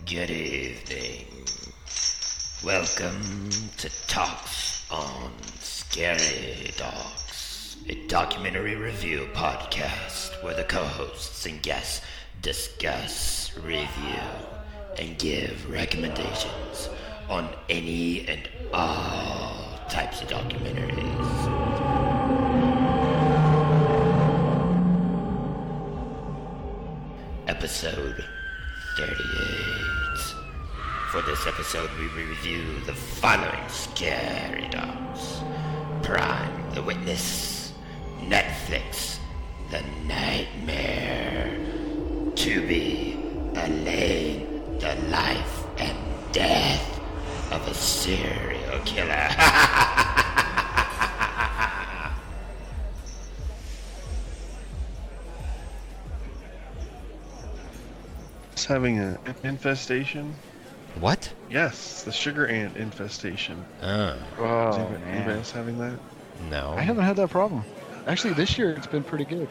Good evening. Welcome to Talks on Scary Dogs, a documentary review podcast where the co-hosts and guests discuss, review, and give recommendations on any and all types of documentaries. Episode 38. For this episode, we review the following scary dogs: Prime, The Witness; Netflix, The Nightmare; Tubi, Aileen, The Life and Death of a Serial Killer. It's having an infestation. What? Yes, the sugar ant infestation. Oh. Anybody else having that? No. I haven't had that problem. Actually, this year it's been pretty good.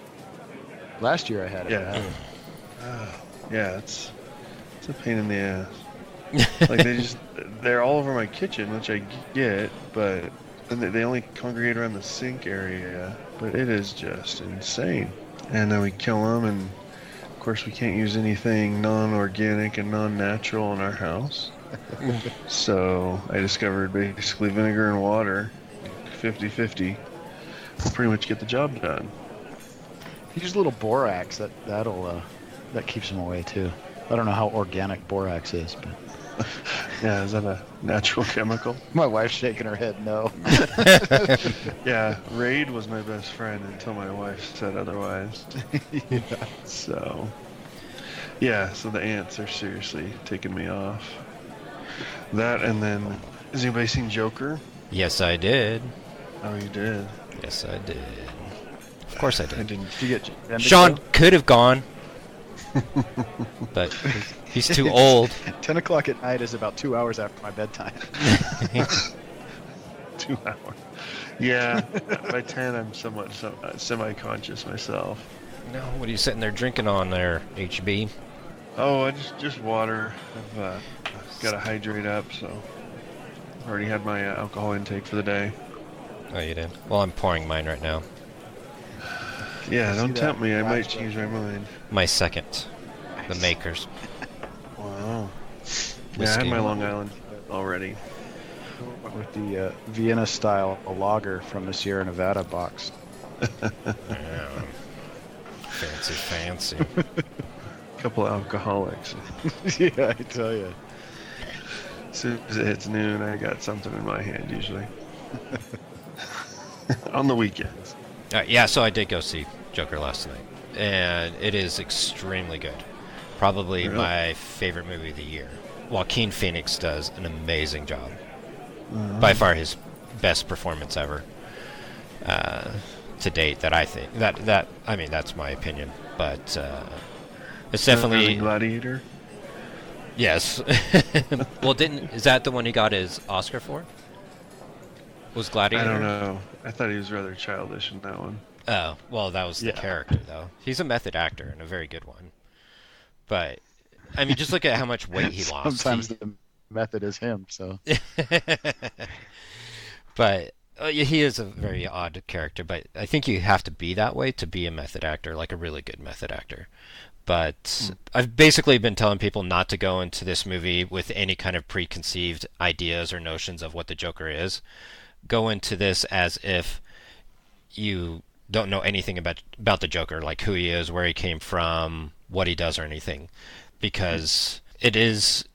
Last year I had it. Yeah. Yeah, it's a pain in the ass. Like they're all over my kitchen, which I get, but they only congregate around the sink area. But it is just insane. And then we kill them, and of course we can't use anything non-organic and non-natural in our house. So I discovered basically vinegar and water, 50-50, will pretty much get the job done. Use a little borax. That keeps them away too. I don't know how organic borax is, but Yeah, is that a natural chemical? my wife's shaking her head no. Yeah, Raid was my best friend until my wife said otherwise. Yeah. So the ants are seriously taking me off. That, and then, has anybody seen Joker? Yes, I did. Oh, you did? Yes, I did. Of course I I did. didn't. Did you get Sean could have gone, but he's too old. 10 o'clock at night is about 2 hours after my bedtime. 2 hours. Yeah, by 10 I'm somewhat semi-conscious myself. No, what are you sitting there drinking on there, HB? Oh, I just water. I've got to hydrate up, so I've already had my alcohol intake for the day. Oh, you did? Well, I'm pouring mine right now. Yeah, I don't see tempt that me. I might flash change my mind. My second. The makers. Wow. Yeah, I Whiskey. had my Long Island already. With the Vienna-style lager from the Sierra Nevada box. Yeah. Fancy. Couple alcoholics. Yeah, I tell you. As soon as it hits noon, I got something in my hand usually. On the weekends. Yeah, so I did go see Joker last night, and it is extremely good. Probably Really? my favorite movie of the year. Joaquin Phoenix does an amazing job. By far his best performance ever to date. That I think that's my opinion, but it's definitely Gladiator. yes. Well, is that the one he got his Oscar for? Was Gladiator? I don't know. I thought he was rather childish in that one. Oh, well, that was the character, though. He's a method actor and a very good one. But, I mean, just look at how much weight he lost. Sometimes the method is him, so. But he is a very odd character, but I think you have to be that way to be a method actor, like a really good method actor. But I've basically been telling people not to go into this movie with any kind of preconceived ideas or notions of what the Joker is. Go into this as if you don't know anything about the Joker, like who he is, where he came from, what he does, or anything. Because it's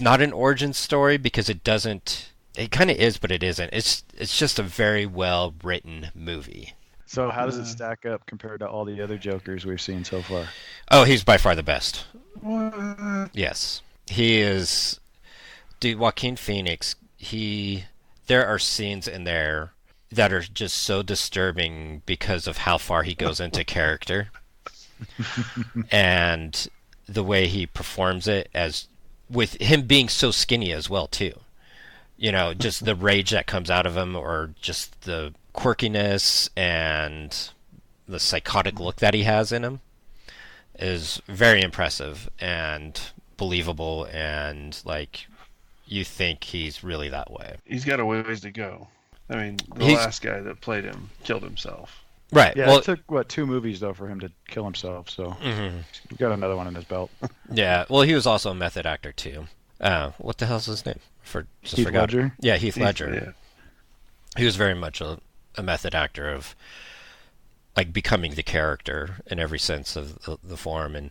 not an origin story, because it kind of is, but it isn't. It's just a very well written movie. So how does it stack up compared to all the other Jokers we've seen so far? Oh, he's by far the best. What? Yes. He is. Dude, Joaquin Phoenix, there are scenes in there that are just so disturbing because of how far he goes into character. And the way he performs it, as with him being so skinny as well, too. You know, just the rage that comes out of him, or just the quirkiness and the psychotic look that he has in him is very impressive. And believable and like you think he's really that way. He's got a ways to go. I mean, the last guy that played him killed himself. Right. Yeah, well, it took 2 movies though for him to kill himself. So he's got another one in his belt. Yeah. Well, he was also a method actor too. What the hell's his name? Heath Ledger? Yeah, Heath Ledger. Yeah. He was very much a method actor of like becoming the character in every sense of the form. And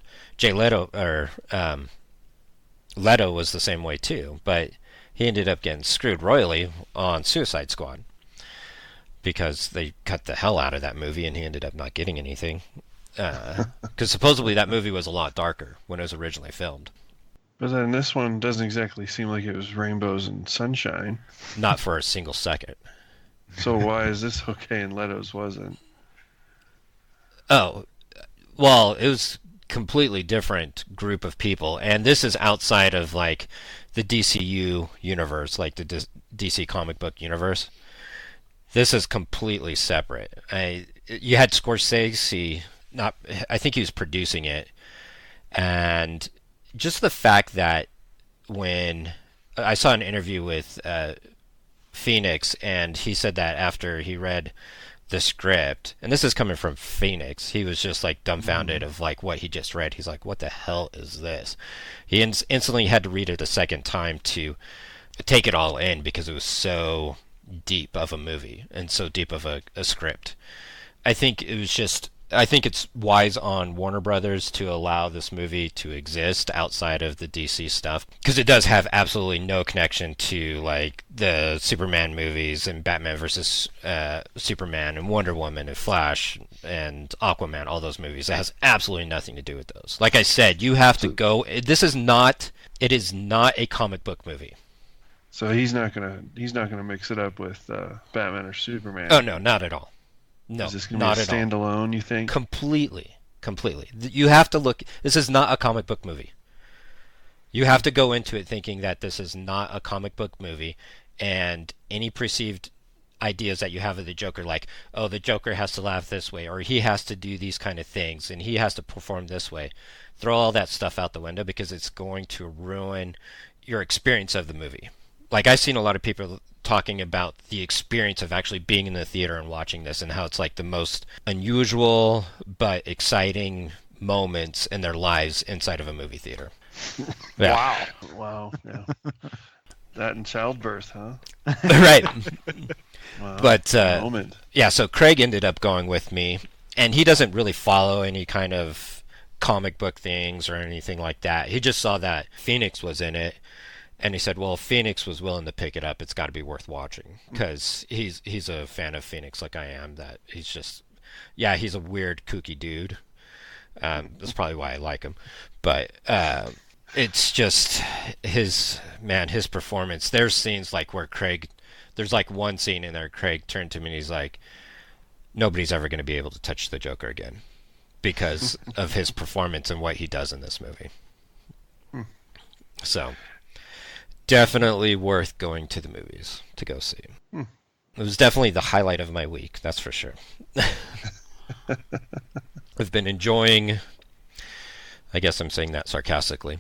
Leto was the same way too, but he ended up getting screwed royally on Suicide Squad because they cut the hell out of that movie and he ended up not getting anything. Because supposedly that movie was a lot darker when it was originally filmed. But then this one doesn't exactly seem like it was rainbows and sunshine. Not for a single second. So why is this okay and Leto's wasn't? Oh, well, it was completely different group of people, and this is outside of like the DCU universe, like the DC comic book universe. This is completely separate. You had Scorsese, I think he was producing it, and just the fact that when I saw an interview with Phoenix, and he said that after he read the script, and this is coming from Phoenix, he was just like dumbfounded of like what he just read. He's like, what the hell is this? He instantly had to read it a second time to take it all in because it was so deep of a movie and so deep of a script. I think it's wise on Warner Brothers to allow this movie to exist outside of the DC stuff, because it does have absolutely no connection to like the Superman movies and Batman versus Superman and Wonder Woman and Flash and Aquaman, all those movies. It has absolutely nothing to do with those. Like I said, you have to go. It is not a comic book movie. So he's not gonna mix it up with Batman or Superman. Oh no, not at all. No, is this gonna be a standalone, you think? Completely. You have to look. This is not a comic book movie. You have to go into it thinking that this is not a comic book movie, and any perceived ideas that you have of the Joker, like, oh, the Joker has to laugh this way, or he has to do these kind of things, and he has to perform this way. Throw all that stuff out the window because it's going to ruin your experience of the movie. Like, I've seen a lot of people talking about the experience of actually being in the theater and watching this, and how it's like the most unusual but exciting moments in their lives inside of a movie theater. Yeah. Wow. Yeah. That and childbirth, huh? Right. Wow. But moment. yeah, so Craig ended up going with me, and he doesn't really follow any kind of comic book things or anything like that. He just saw that Phoenix was in it. And he said, well, if Phoenix was willing to pick it up, it's got to be worth watching. Because he's a fan of Phoenix like I am. That he's just, yeah, he's a weird, kooky dude. That's probably why I like him. But it's just his performance. There's scenes like where there's like one scene in there, Craig turned to me and he's like, nobody's ever going to be able to touch the Joker again because of his performance and what he does in this movie. So... definitely worth going to the movies to go see. It was definitely the highlight of my week, that's for sure. I've been enjoying, I guess I'm saying that sarcastically,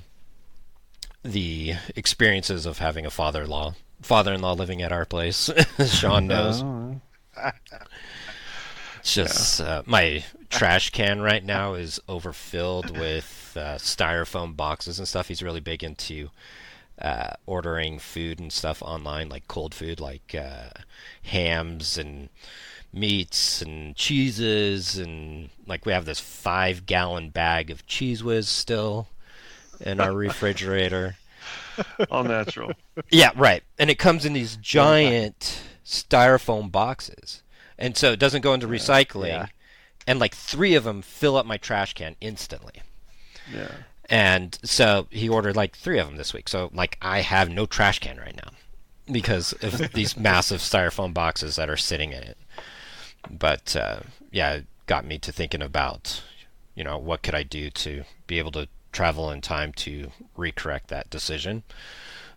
the experiences of having a father-in-law living at our place. Sean knows. It's just my trash can right now is overfilled with styrofoam boxes and stuff. He's really big into ordering food and stuff online, like cold food, like hams and meats and cheeses, and like we have this 5-gallon bag of Cheese Whiz still in our refrigerator. All natural. Yeah, right. And it comes in these giant styrofoam boxes, and so it doesn't go into recycling. Yeah. And like 3 of them fill up my trash can instantly. Yeah. And so he ordered like 3 of them this week. So like I have no trash can right now because of these massive styrofoam boxes that are sitting in it. But yeah, it got me to thinking about, what could I do to be able to travel in time to recorrect that decision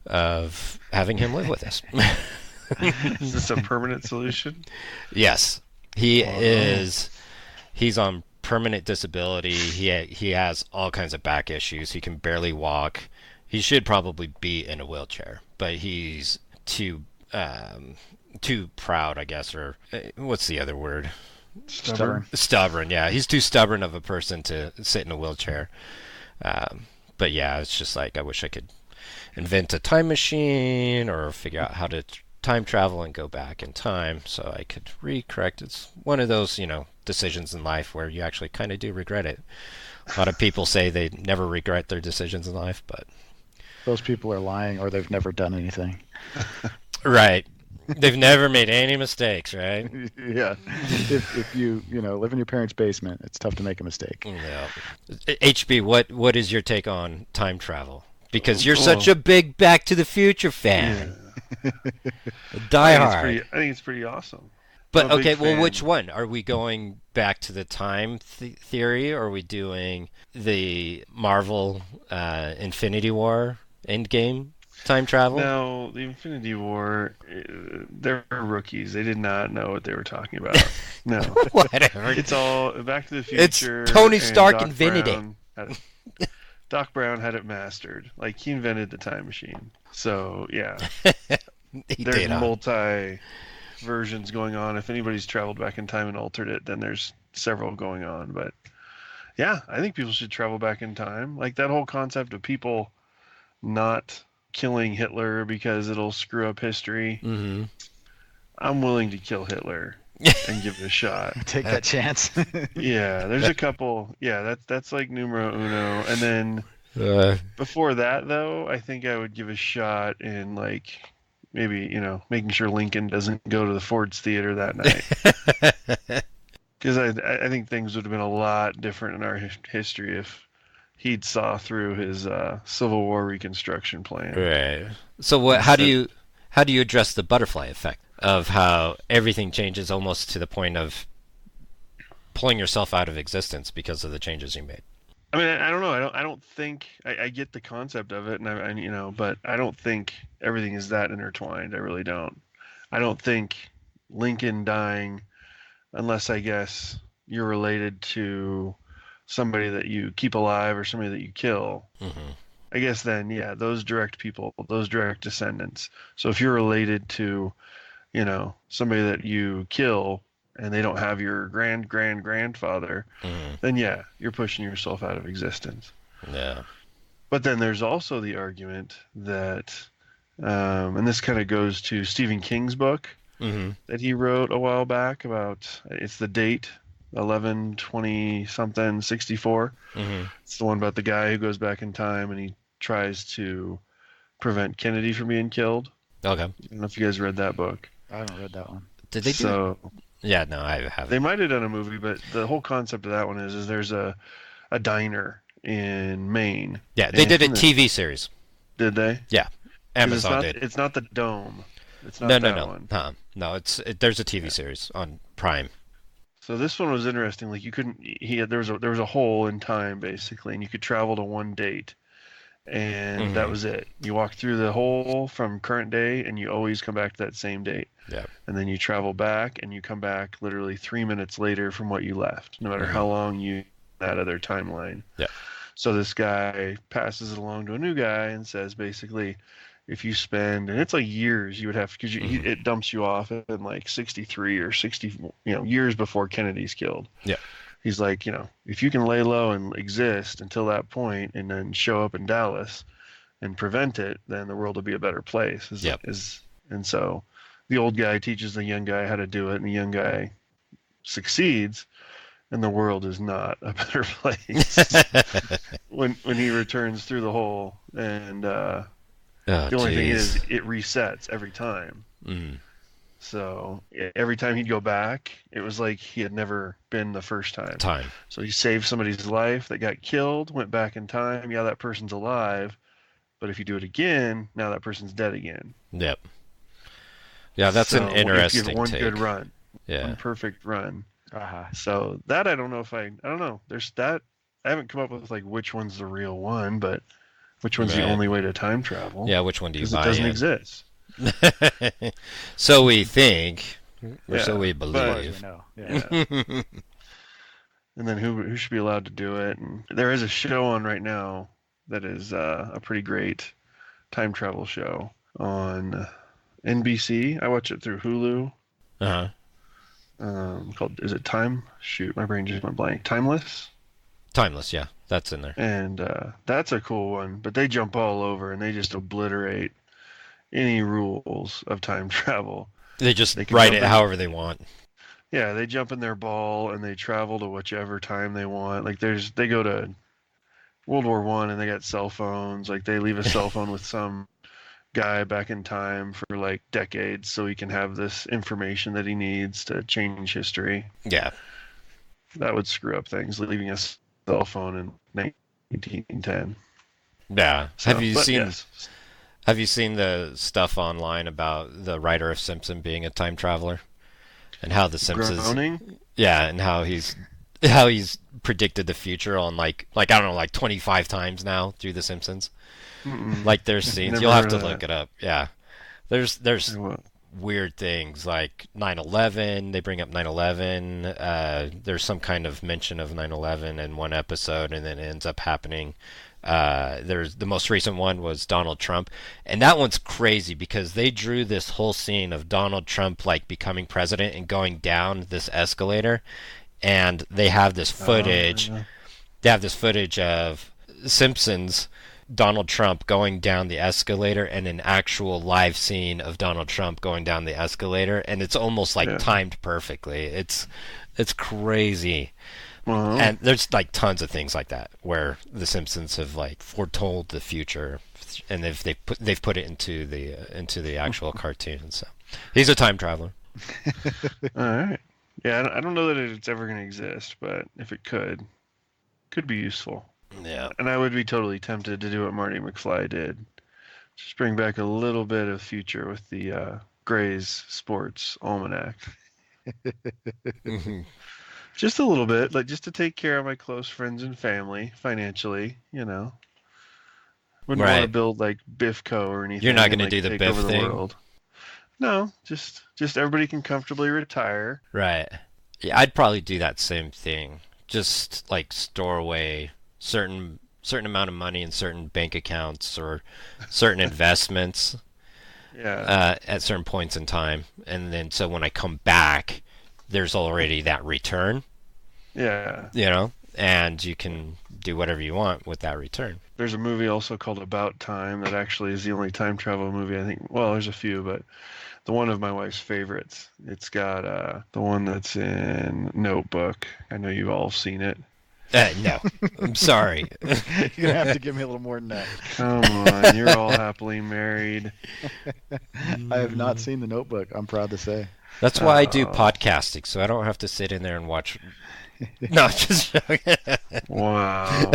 of having him live with us. Is this a permanent solution? Yes. He's on permanent disability. He has all kinds of back issues. He can barely walk. He should probably be in a wheelchair, but he's too proud, I guess, or what's the other word? Stubborn. Yeah, he's too stubborn of a person to sit in a wheelchair. But yeah, it's just like I wish I could invent a time machine or figure out how to time travel and go back in time so I could recorrect. It's one of those, decisions in life where you actually kind of do regret it. A lot of people say they never regret their decisions in life, but those people are lying, or they've never done anything. Right. They've never made any mistakes, right? Yeah. If you live in your parents' basement, it's tough to make a mistake. Yeah. HB, what is your take on time travel? Because you're such a big Back to the Future fan. Yeah. Die hard. I think it's pretty awesome. But okay, well, which one? Are we going back to the time theory, or are we doing the Marvel Infinity War Endgame time travel? No, the Infinity War, they're rookies. They did not know what they were talking about. No. Whatever. It's all Back to the Future. It's Tony Stark invented it. Doc Brown had it mastered. Like, he invented the time machine. So, yeah. There's multi versions going on. If anybody's traveled back in time and altered it, then there's several going on. But, yeah, I think people should travel back in time. Like, that whole concept of people not killing Hitler because it'll screw up history. Mm-hmm. I'm willing to kill Hitler and give it a shot. Take that chance. Yeah, there's a couple. Yeah, that's like numero uno. And then before that, though, I think I would give a shot in, like, maybe, making sure Lincoln doesn't go to the Ford's Theater that night. Because I think things would have been a lot different in our history if he'd saw through his Civil War Reconstruction plan. Right. So how do you address the butterfly effect of how everything changes almost to the point of pulling yourself out of existence because of the changes you made? I mean, I don't know. I don't think I get the concept of it, and but I don't think everything is that intertwined. I really don't. I don't think Lincoln dying, unless I guess you're related to somebody that you keep alive or somebody that you kill. Mm-hmm. I guess then, yeah, those direct people, those direct descendants. So if you're related to, somebody that you kill and they don't have your grandfather, mm-hmm. then yeah, you're pushing yourself out of existence. Yeah. But then there's also the argument that, and this kind of goes to Stephen King's book mm-hmm. that he wrote a while back about, it's the date, 11/20 64. Mm-hmm. It's the one about the guy who goes back in time and he tries to prevent Kennedy from being killed. Okay. I don't know if you guys read that book. I haven't read that one. Did they do it? Yeah, no, I haven't. They might have done a movie, but the whole concept of that one is there's a diner in Maine. Yeah, they did a TV series. Did they? Yeah, Amazon did. It's not the Dome. It's not no. one. No, there's a TV series on Prime. So this one was interesting. Like, you couldn't. There was a hole in time basically, and you could travel to one date, and mm-hmm. that was it. You walk through the hole from current day, and you always come back to that same date. Yeah. And then you travel back, and you come back literally 3 minutes later from what you left, no matter mm-hmm. how long you that other timeline. Yeah. So this guy passes it along to a new guy and says basically, if you spend, and it's like years you would have, because mm-hmm. it dumps you off in like 63 or 60, years before Kennedy's killed. Yeah. He's like, if you can lay low and exist until that point and then show up in Dallas and prevent it, then the world will be a better place. And so the old guy teaches the young guy how to do it, and the young guy succeeds, and the world is not a better place when he returns through the hole. And the only thing is, it resets every time. Mm. So every time he'd go back, it was like he had never been the first time. So he saved somebody's life that got killed, went back in time. Yeah, that person's alive. But if you do it again, now that person's dead again. Yep. Yeah, that's an interesting take. One take. good run. Yeah. One perfect run. Uh-huh. So that I don't know if I don't know. There's that. I haven't come up with like which one's the real one, but which one's the only way to time travel. Yeah, which one do you buy? Because it doesn't exist. So we think, or so we believe. We know. Yeah. and then who should be allowed to do it. And there is a show on right now that is a pretty great time travel show on NBC. I watch it through Hulu. Uh-huh. Called, is it Time? Shoot, my brain just went blank. Timeless. Timeless, yeah, that's in there. And that's a cool one, but they jump all over and they just obliterate any rules of time travel. They just They can write jump it in- however they want. Yeah, they jump in their ball and they travel to whichever time they want. Like they go to World War One and they got cell phones. Like they leave a cell phone with some guy back in time for like decades so he can have this information that he needs to change history. Yeah. That would screw up things, leaving a cell phone in 1910. Yeah. So, Have you but seen yes. Have you seen the stuff online about the writer of Simpson being a time traveler? And how the Simpsons Groaning? Yeah, and how he's predicted the future on like I don't know, like 25 times now through the Simpsons. Mm-mm. Like there's scenes, Never you'll have heard to of look that. it up. Yeah. There's I will. weird things like 9/11, they bring up 9/11. There's some kind of mention of 9/11 in one episode, and then it ends up happening. There's the most recent one was Donald Trump, and that one's crazy because they drew this whole scene of Donald Trump like becoming president and going down this escalator, and they have this footage. yeah. They have this footage of Simpsons Donald Trump going down the escalator and an actual live scene of Donald Trump going down the escalator, and it's almost like Yeah. timed perfectly. It's crazy. Well, And there's like tons of things like that where the Simpsons have like foretold the future, and they've put it into the actual cartoon. So he's a time traveler. all right. Yeah, I don't know that it's ever going to exist, but if it could be useful. Yeah. And I would be totally tempted to do what Marty McFly did. Just bring back a little bit of future with the Gray's Sports Almanac. Hmm. Just a little bit, like just to take care of my close friends and family financially, you know. Wouldn't want to Right. build like Bifco or anything. You're not and, gonna like, do the take Biff over the thing? world. No, just everybody can comfortably retire. Right. Yeah, I'd probably do that same thing. Just like store away certain amount of money in certain bank accounts or certain investments Yeah. at certain points in time, and then so when I come back, there's already that return, Yeah. and you can do whatever you want with that return. There's a movie also called About Time that actually is the only time travel movie I think. Well, there's a few, but the one of my wife's favorites. It's got the one that's in Notebook. I know you've all seen it. No, I'm sorry. You're gonna have to give me a little more than that. Come on, you're all happily married. I have not seen The Notebook. I'm proud to say. That's why I do Oh. podcasting, so I don't have to sit in there and watch. No, just joking. Wow.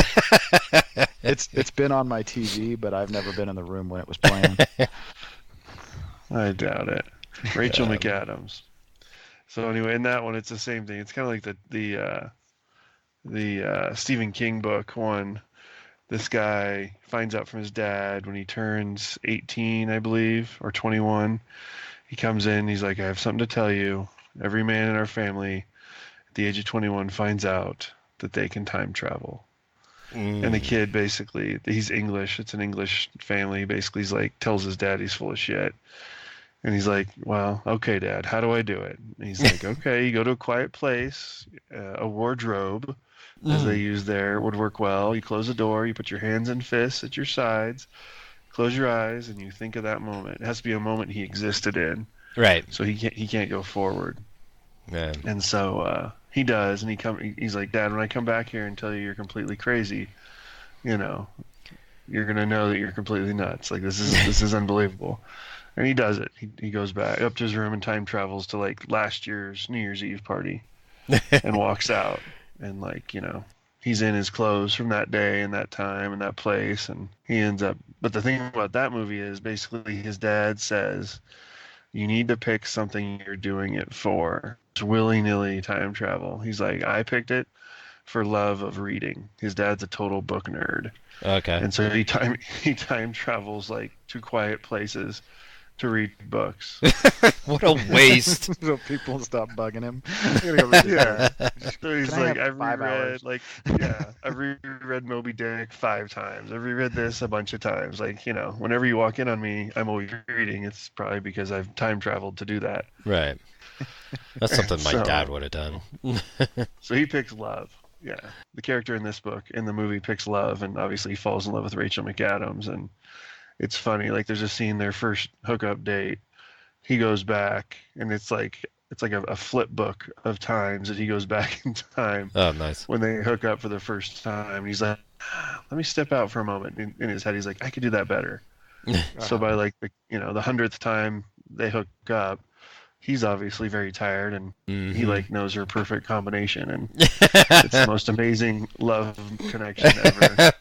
It's been on my TV, but I've never been in the room when it was playing. I doubt it. Rachel McAdams. So anyway, in that one, it's the same thing. It's kind of like the Stephen King book one. This guy finds out from his dad when he turns 18, I believe, or 21. He comes in. He's like, "I have something to tell you. Every man in our family, at the age of 21, finds out that they can time travel." And the kid basically, he's English. It's an English family. Basically, he's like, tells his dad he's full of shit. And he's like, "Well, okay, Dad, how do I do it?" And he's like, "Okay, you go to a quiet place, a wardrobe, as they use there, would work well. You close the door, you put your hands and fists at your sides, close your eyes, and you think of that moment. It has to be a moment he existed in, Right. so he can't go forward." Yeah. And so he does, and he's like, "Dad, when I come back here and tell you you're completely crazy, you're gonna know that you're completely nuts. Like this is unbelievable." And he does it. He goes back up to his room and time travels to like last year's New Year's Eve party, and walks out, and he's in his clothes from that day and that time and that place, and he ends up. But the thing about that movie is basically his dad says, "You need to pick something you're doing it for." It's willy-nilly time travel. He's like, "I picked it for love of reading." His dad's a total book nerd. Okay. And so he time travels like to quiet places to read books. What a waste. So people stop bugging him. I'm gonna go read Yeah. it. So he's Can I like, have I've 5 hours? I've reread Moby Dick 5 times. I've reread this a bunch of times. Like, whenever you walk in on me, I'm always reading. It's probably because I've time traveled to do that. Right. That's something my dad would have done. So he picks love. Yeah. The character in this book, in the movie, picks love, and obviously he falls in love with Rachel McAdams. And it's funny. Like, there's a scene, their first hookup date. He goes back, and it's like a flip book of times that he goes back in time. Oh, nice. When they hook up for the first time. And he's like, let me step out for a moment. In his head, he's like, I could do that better. So by like the 100th time they hook up, he's obviously very tired, and he like knows her perfect combination, and it's the most amazing love connection ever.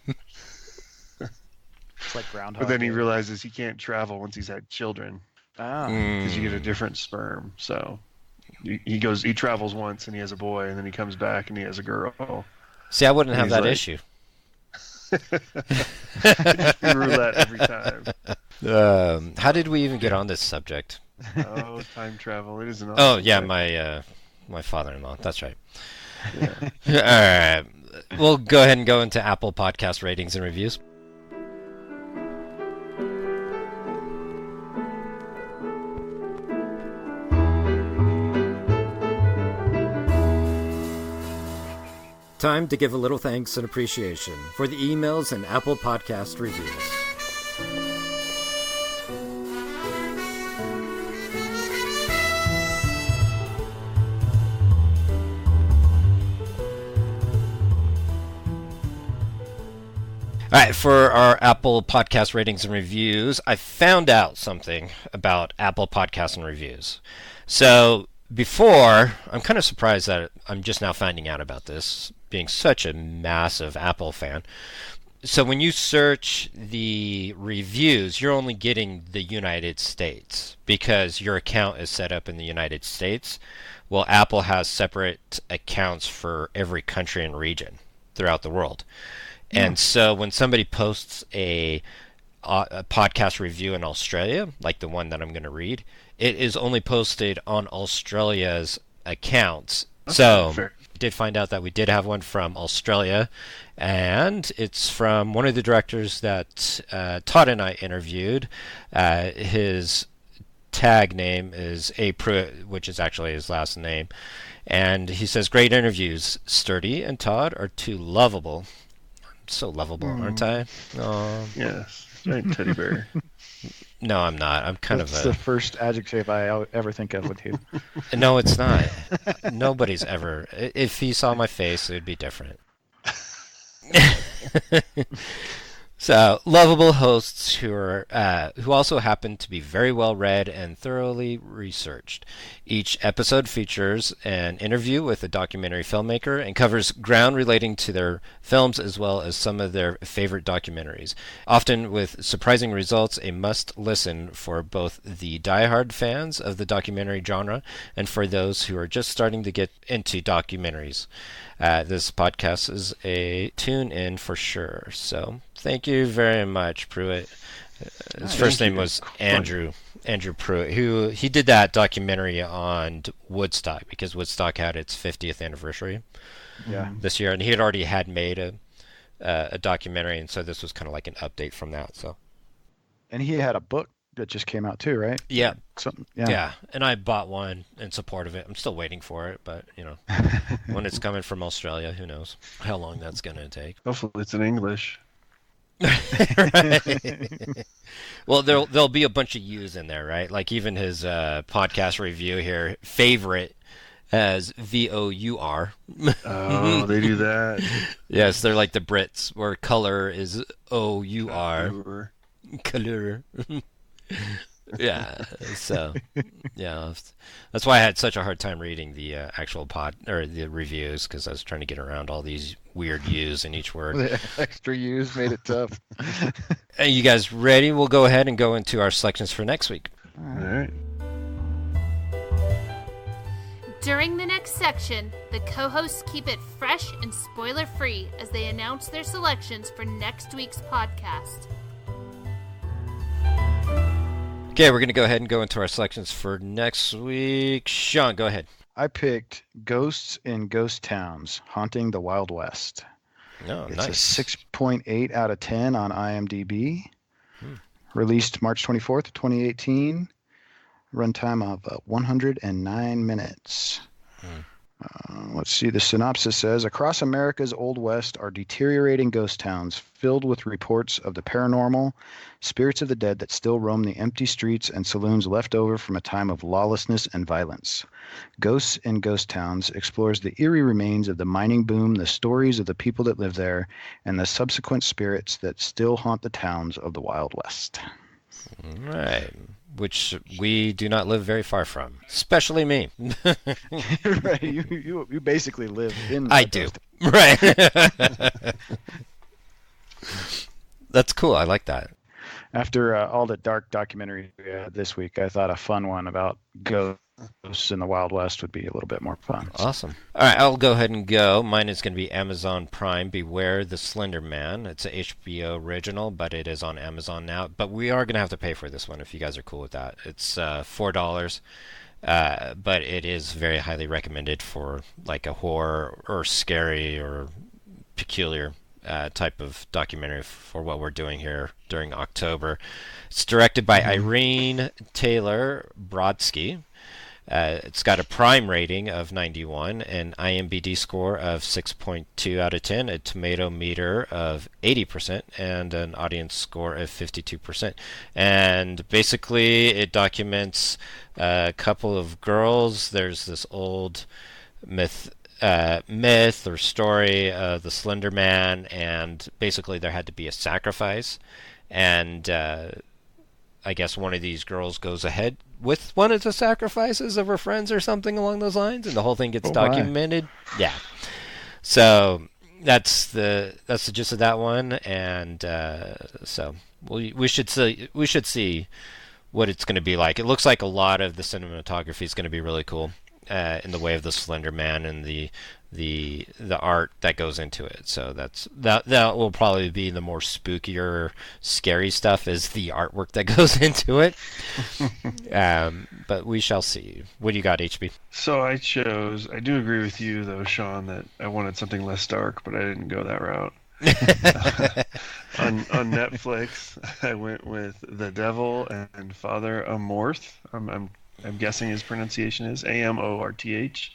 It's like Groundhog But then he Day. realizes he can't travel once he's had children Ah. because you get a different sperm. So he travels once and he has a boy, and then he comes back and he has a girl. See, I wouldn't And have he's that like- issue. Roulette every time. How did we even get on this subject? Oh, time travel. It is an Oh, awesome yeah, thing. my father-in-law. That's right. Yeah. All right. We'll go ahead and go into Apple Podcast ratings and reviews. Time to give a little thanks and appreciation for the emails and Apple Podcast reviews. All right, for our Apple Podcast ratings and reviews, I found out something about Apple Podcasts and reviews. So before, I'm kind of surprised that I'm just now finding out about this, being such a massive Apple fan. So when you search the reviews, you're only getting the United States because your account is set up in the United States. Well, Apple has separate accounts for every country and region throughout the world. And so when somebody posts a podcast review in Australia, like the one that I'm going to read, it is only posted on Australia's accounts. So fair. did find out that we did have one from Australia, and it's from one of the directors that Todd and I interviewed. His tag name is A. Pruitt, which is actually his last name. And he says, great interviews. Sturdy and Todd are too lovable. So lovable, aren't I? Oh. Yes. Giant teddy bear. No, I'm not. I'm kind That's of the first adjective I ever think of with you. No, it's not. Nobody's ever. If he saw my face, it would be different. So, lovable hosts who also happen to be very well read and thoroughly researched. Each episode features an interview with a documentary filmmaker and covers ground relating to their films as well as some of their favorite documentaries. Often with surprising results, a must-listen for both the diehard fans of the documentary genre and for those who are just starting to get into documentaries. This podcast is a tune-in for sure. So, thank you very much, Pruitt. His first name was Andrew Pruitt, who he did that documentary on Woodstock because Woodstock had its 50th anniversary this year, and he had already made a documentary, and so this was kind of like an update from that. So, And he had a book that just came out too, right? yeah, Something. yeah, and I bought one in support of it. I'm still waiting for it, but when it's coming from Australia, who knows how long that's going to take. Hopefully it's in English. Right. Well, there'll be a bunch of U's in there, right? Like even his podcast review here, favorite as VOUR. Oh, they do that. Yes, they're like the Brits, where color is OUR. Color. Yeah. So, yeah, that's why I had such a hard time reading the actual the reviews because I was trying to get around all these weird U's in each word. The extra U's made it tough. Are you guys ready? We'll go ahead and go into our selections for next week. All right. During the next section, the co-hosts keep it fresh and spoiler-free as they announce their selections for next week's podcast. Okay, we're going to go ahead and go into our selections for next week. Sean, go ahead. I picked Ghosts in Ghost Towns, Haunting the Wild West. Oh, It's nice. a 6.8 out of 10 on IMDb. Released March 24th, 2018. Runtime of 109 minutes. Let's see. The synopsis says, across America's Old West are deteriorating ghost towns filled with reports of the paranormal, spirits of the dead that still roam the empty streets and saloons left over from a time of lawlessness and violence. Ghosts in Ghost Towns explores the eerie remains of the mining boom, the stories of the people that live there, and the subsequent spirits that still haunt the towns of the Wild West. Right. Which we do not live very far from, especially me. Right, you basically live in. I do. Right. That's cool. I like that. After all the dark documentaries we had this week, I thought a fun one about ghosts in the Wild West would be a little bit more fun. Awesome. All right, I'll go ahead and go. Mine is going to be Amazon Prime, Beware the Slender Man. It's a HBO original, but it is on Amazon now. But we are going to have to pay for this one if you guys are cool with that. It's $4, but it is very highly recommended for like a horror or scary or peculiar type of documentary for what we're doing here during October. It's directed by Irene Taylor Brodsky. It's got a Prime rating of 91, an IMDb score of 6.2 out of 10, a tomato meter of 80%, and an audience score of 52%. And basically, it documents a couple of girls. There's this old myth or story of the Slender Man, and basically there had to be a sacrifice, and I guess one of these girls goes ahead with one of the sacrifices of her friends or something along those lines, and the whole thing gets documented. Yeah. So that's the gist of that one, and so we should see what it's going to be like. It looks like a lot of the cinematography is going to be really cool in the way of the Slender Man and the art that goes into it. So that will probably be the more spookier, scary stuff, is the artwork that goes into it. But we shall see. What do you got, HB? So I do agree with you though, Sean, that I wanted something less dark, but I didn't go that route. on Netflix, I went with The Devil and Father Amorth. I'm guessing his pronunciation is Amorth.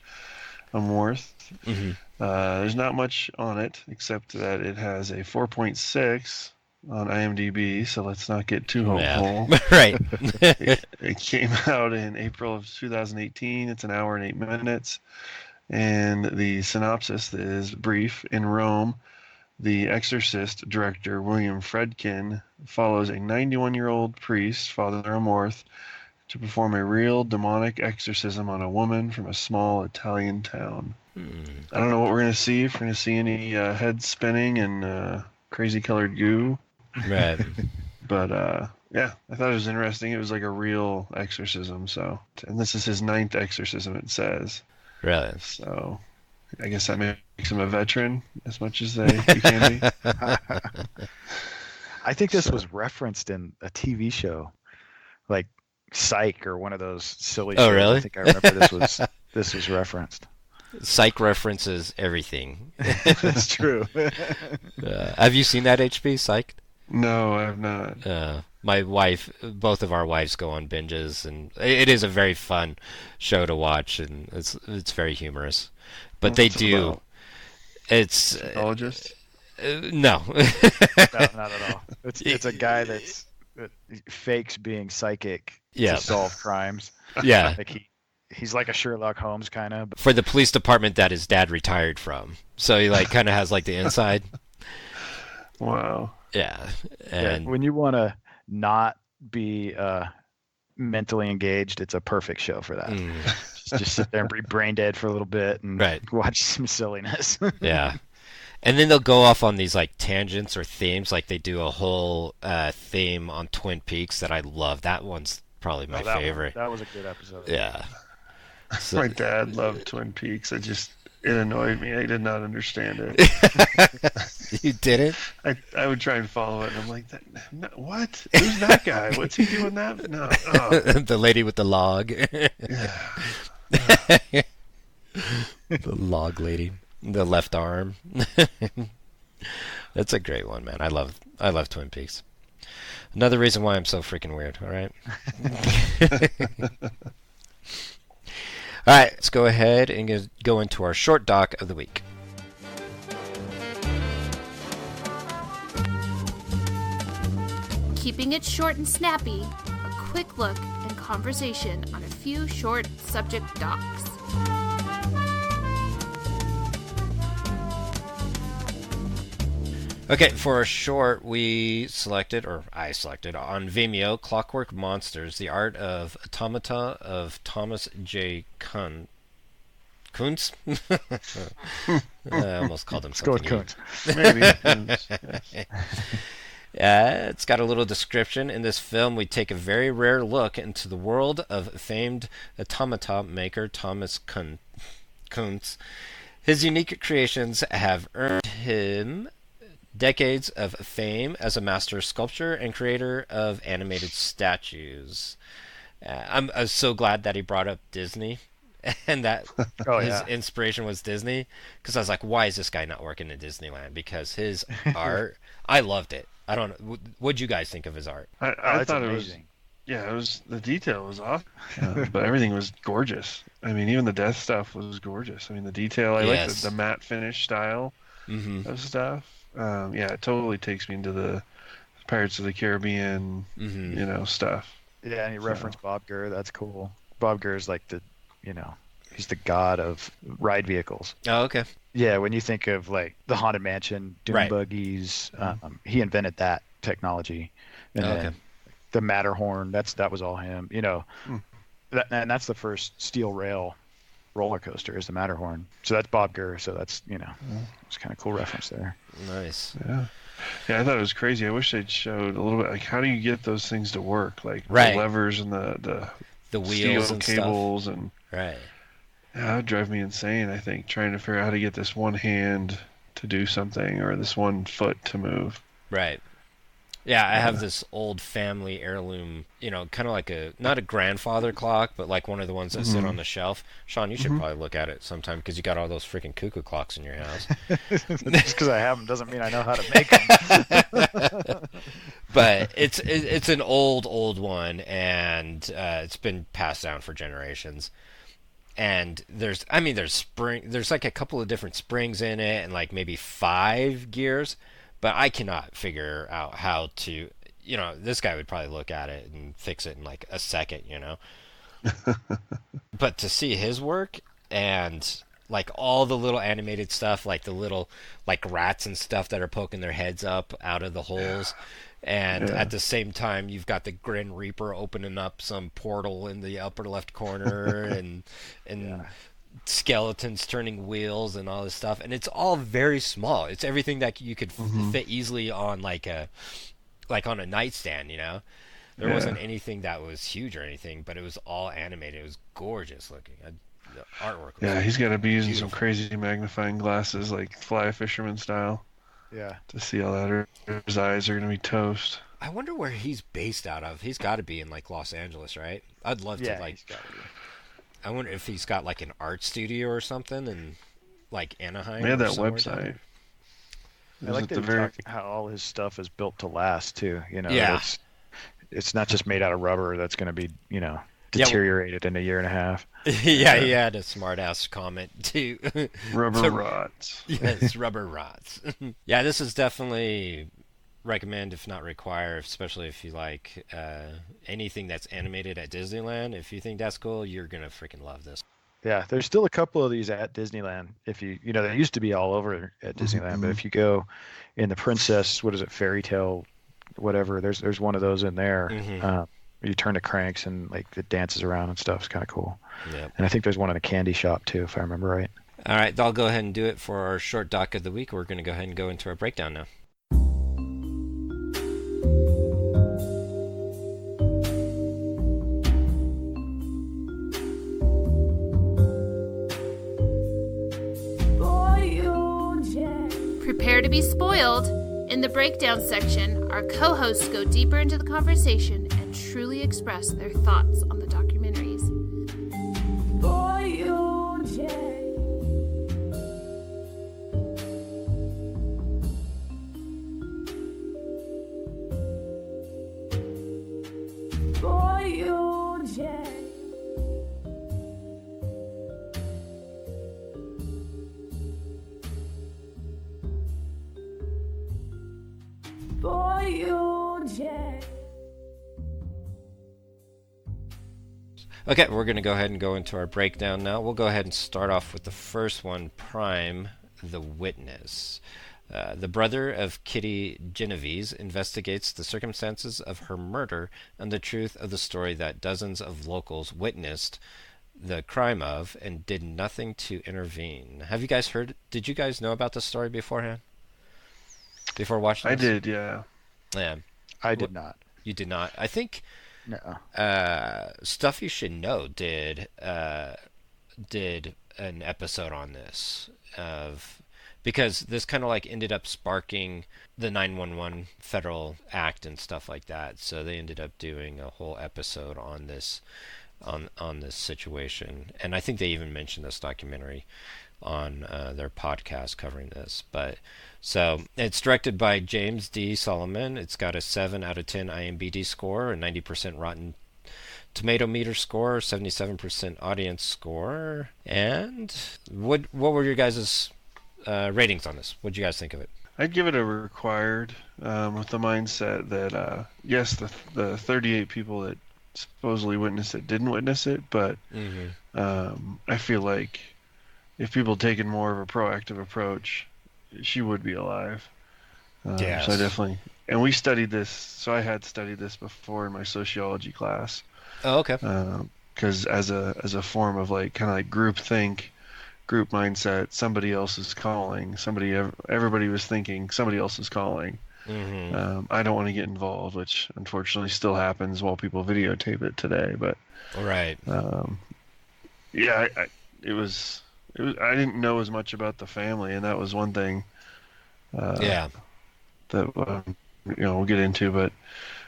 Amorth. Mm-hmm. There's not much on it except that it has a 4.6 on IMDb, so let's not get too hopeful. Yeah. Right. It came out in April of 2018. It's an hour and 8 minutes. And the synopsis is brief. In Rome, the Exorcist director William Friedkin follows a 91-year-old priest, Father Amorth, to perform a real demonic exorcism on a woman from a small Italian town. I don't know what we're going to see. If we're going to see any head spinning and crazy colored goo. Right. But yeah, I thought it was interesting. It was like a real exorcism. And this is his 9th exorcism, it says. Really? So I guess that makes him a veteran as much as he can be. I think this was referenced in a TV show, like Psych or one of those silly shows. Oh, really? I think I remember this was referenced. Psych references everything. That's true. Have you seen that, HB, Psych? No, I have not. My wife, both of our wives go on binges, and it is a very fun show to watch, and it's very humorous. But they do. About? It's Psychologist? No. No, not at all. It's a guy that fakes being psychic to solve crimes. Yeah. Like he's like a Sherlock Holmes kind of. For the police department that his dad retired from. So he kind of has the inside. Wow. Yeah. And when you want to not be mentally engaged, it's a perfect show for that. Just sit there and be brain dead for a little bit and watch some silliness. Yeah. And then they'll go off on these tangents or themes, like they do a whole theme on Twin Peaks that I love. That one's probably my favorite. That was a good episode. Yeah. So, My dad loved Twin Peaks. It annoyed me. I did not understand it. You didn't? I would try and follow it, and I'm like, no, what? Who's that guy? What's he doing that? No. Oh. The lady with the log. Yeah. The log lady. The left arm. That's a great one, man. I love Twin Peaks. Another reason why I'm so freaking weird, all right? All right, let's go ahead and go into our short doc of the week. Keeping it short and snappy, a quick look and conversation on a few short subject docs. Okay, for a short, I selected on Vimeo, Clockwork Monsters, The Art of Automata of Thomas J. Kuntz? I almost called him something. Let's go with Kuntz. Maybe. Yes. It's got a little description. In this film, we take a very rare look into the world of famed automata maker Thomas Kuntz. His unique creations have earned him decades of fame as a master sculptor and creator of animated statues. I'm so glad that he brought up Disney and that his inspiration was Disney, because I was like, why is this guy not working in Disneyland? Because his art, I loved it. I don't know. What'd you guys think of his art? I thought amazing. it was the detail was off, but everything was gorgeous. I mean, even the death stuff was gorgeous. I mean, the detail, I like the matte finish style of stuff. It totally takes me into the Pirates of the Caribbean, stuff. Yeah, and you referenced Bob Gurr. That's cool. Bob Gurr is like he's the god of ride vehicles. Oh, okay. Yeah, when you think of like the Haunted Mansion, dune buggies, he invented that technology. And then the Matterhorn, that was all him. And that's the first steel rail roller coaster is the Matterhorn. So that's Bob Gurr. So that's it's kind of cool reference there. Nice. Yeah, I thought it was crazy. I wish they'd showed a little bit like how do you get those things to work, like the levers and the wheels steel and cables stuff. And right. Yeah, that would drive me insane. I think trying to figure out how to get this one hand to do something or this one foot to move. Right. Yeah, I have this old family heirloom, kind of like not a grandfather clock, but like one of the ones that sit on the shelf. Sean, you should probably look at it sometime because you got all those freaking cuckoo clocks in your house. Just because I have them doesn't mean I know how to make them. But it's an old one, and it's been passed down for generations. And there's like a couple of different springs in it, and like maybe 5 gears. But I cannot figure out how to, this guy would probably look at it and fix it in like a second, But to see his work and like all the little animated stuff, like the little like rats and stuff that are poking their heads up out of the holes. And at the same time, you've got the Grim Reaper opening up some portal in the upper left corner and skeletons turning wheels and all this stuff, and it's all very small. It's everything that you could fit easily on like on a nightstand. There wasn't anything that was huge or anything, but it was all animated. It was gorgeous looking. The artwork was he's got to be using some crazy magnifying glasses like fly fisherman style to see all that, or his eyes are gonna be toast. I wonder where he's based out of. He's got to be in like Los Angeles, right? I'd love to like. He's gotta be. I wonder if he's got like an art studio or something in like Anaheim. They had that website. I like that talked how all his stuff is built to last too. It's not just made out of rubber that's going to be deteriorated in a year and a half. He had a smart ass comment too. Rubber rots. Yes, rubber rots. Yeah, this is definitely recommend, if not require, especially if you like anything that's animated at Disneyland. If you think that's cool, you're gonna freaking love this. Yeah, there's still a couple of these at Disneyland. If they used to be all over at Disneyland, but if you go in the Princess, Fairy Tale, whatever, there's one of those in there. You turn the cranks and like it dances around and stuff. It's kind of cool. Yep. And I think there's one in a candy shop too, if I remember right. All right, I'll go ahead and do it for our short doc of the week. We're gonna go ahead and go into our breakdown now. to be spoiled, in the breakdown section, our co-hosts go deeper into the conversation and truly express their thoughts on the documentaries. For you, Jay. For you, Jay. For you, Jay. Okay, we're going to go ahead and go into our breakdown now. We'll go ahead and start off with the first one, Prime, the Witness. The brother of Kitty Genovese investigates the circumstances of her murder and the truth of the story that dozens of locals witnessed the crime of and did nothing to intervene. Have you guys heard? Did you guys know about this story beforehand? Before watching this? I did, yeah. Yeah. I did not. You did not. I think No. Stuff You Should Know did an episode on this because this kind of like ended up sparking the 911 federal act and stuff like that. So they ended up doing a whole episode on this on this situation, and I think they even mentioned this documentary on their podcast covering this. But so it's directed by James D. Solomon. It's got a 7 out of 10 IMDb score, a 90% Rotten Tomato meter score, 77% audience score. And what were your guys' ratings on this? What did you guys think of it? I'd give it a required, with the mindset that yes, the 38 people that supposedly witnessed it didn't witness it, but I feel like if people had taken more of a proactive approach, she would be alive. Yes. So I definitely, and we studied this. So I had studied this before in my sociology class. Oh, okay. Because as a form of like kind of like group mindset, somebody else is calling. Everybody was thinking somebody else is calling. I don't want to get involved, which unfortunately still happens while people videotape it today. But Right. yeah, it was. I didn't know as much about the family, and that was one thing. Yeah. That we'll get into, but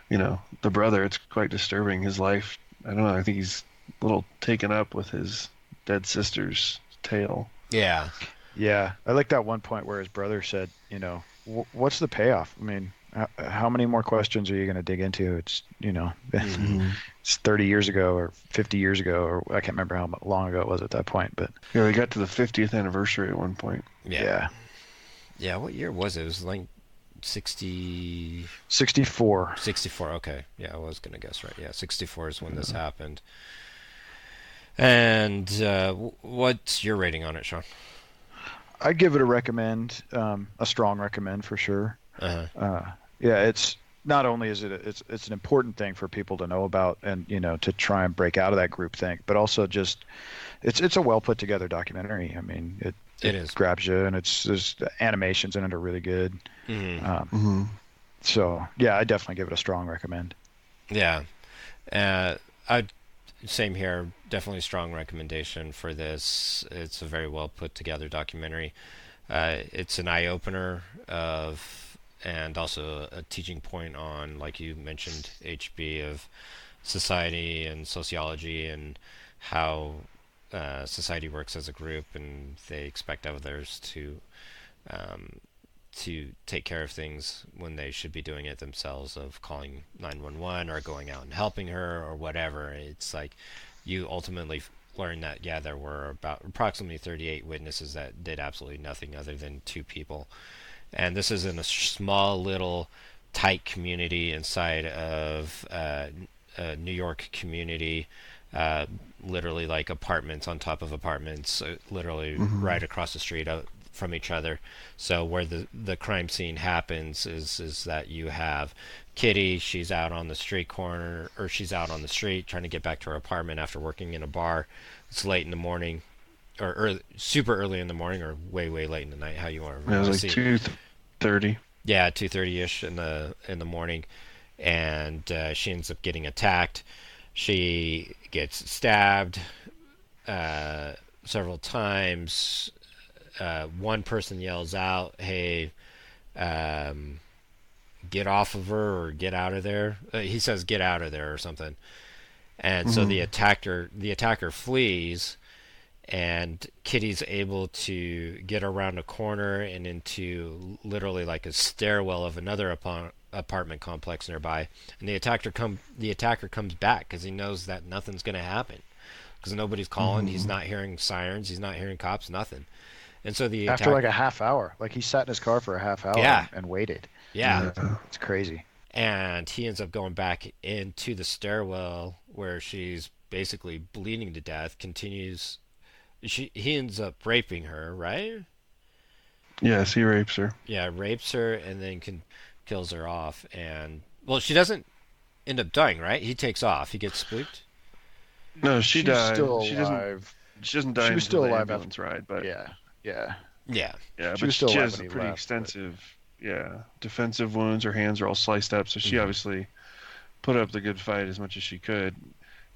the brother, it's quite disturbing. His life, I don't know. I think he's a little taken up with his dead sister's tale. Yeah. Yeah, I like that one point where his brother said, what's the payoff? I mean, how many more questions are you going to dig into? It's, it's 30 years ago or 50 years ago, or I can't remember how long ago it was at that point. But yeah, they got to the 50th anniversary at one point. Yeah. Yeah, what year was it? It was like 64. 64, okay. Yeah, I was going to guess right. Yeah, 64 is when this happened. And what's your rating on it, Sean? I'd give it a recommend, a strong recommend for sure. Yeah, it's not only is it's an important thing for people to know about and to try and break out of that group think, but also just it's a well put together documentary. I mean, it is grabs you, and there's animations in it are really good. So yeah, I definitely give it a strong recommend. Yeah, same here. Definitely strong recommendation for this. It's a very well put together documentary. It's an eye opener and also a teaching point on, like you mentioned, HB, of society and sociology and how society works as a group, and they expect others to take care of things when they should be doing it themselves, of calling 911 or going out and helping her or whatever. It's like you ultimately learn that, yeah, there were approximately 38 witnesses that did absolutely nothing other than 2 people. And this is in a small little tight community inside of a New York community, literally like apartments on top of apartments, literally right across the street from each other. So where the crime scene happens is that you have Kitty, she's out on the street corner, or she's out on the street trying to get back to her apartment after working in a bar. It's late in the morning, or early, super early in the morning, or way late in the night, how you want to it was like 2:30. Yeah, 2:30ish in the morning, and she ends up getting attacked. She gets stabbed several times. One person yells out, "Hey, get off of her or get out of there. He says get out of there or something. And so the attacker flees, and Kitty's able to get around a corner and into literally like a stairwell of another apartment complex nearby. And the attacker comes back because he knows that nothing's going to happen because nobody's calling. He's not hearing sirens. He's not hearing cops. Nothing. And so after like a half hour, like he sat in his car for a half hour and waited. Yeah, it's crazy. And he ends up going back into the stairwell where she's basically bleeding to death. He ends up raping her, right? Yes, he rapes her. Yeah, rapes her and then kills her off. And well, she doesn't end up dying, right? He takes off. He gets spooked. No, she died. Still she alive. Doesn't die. She was still alive ambulance ride, but yeah. But She was still she alive has when he pretty left, extensive, defensive wounds. Her hands are all sliced up, so she obviously put up the good fight as much as she could.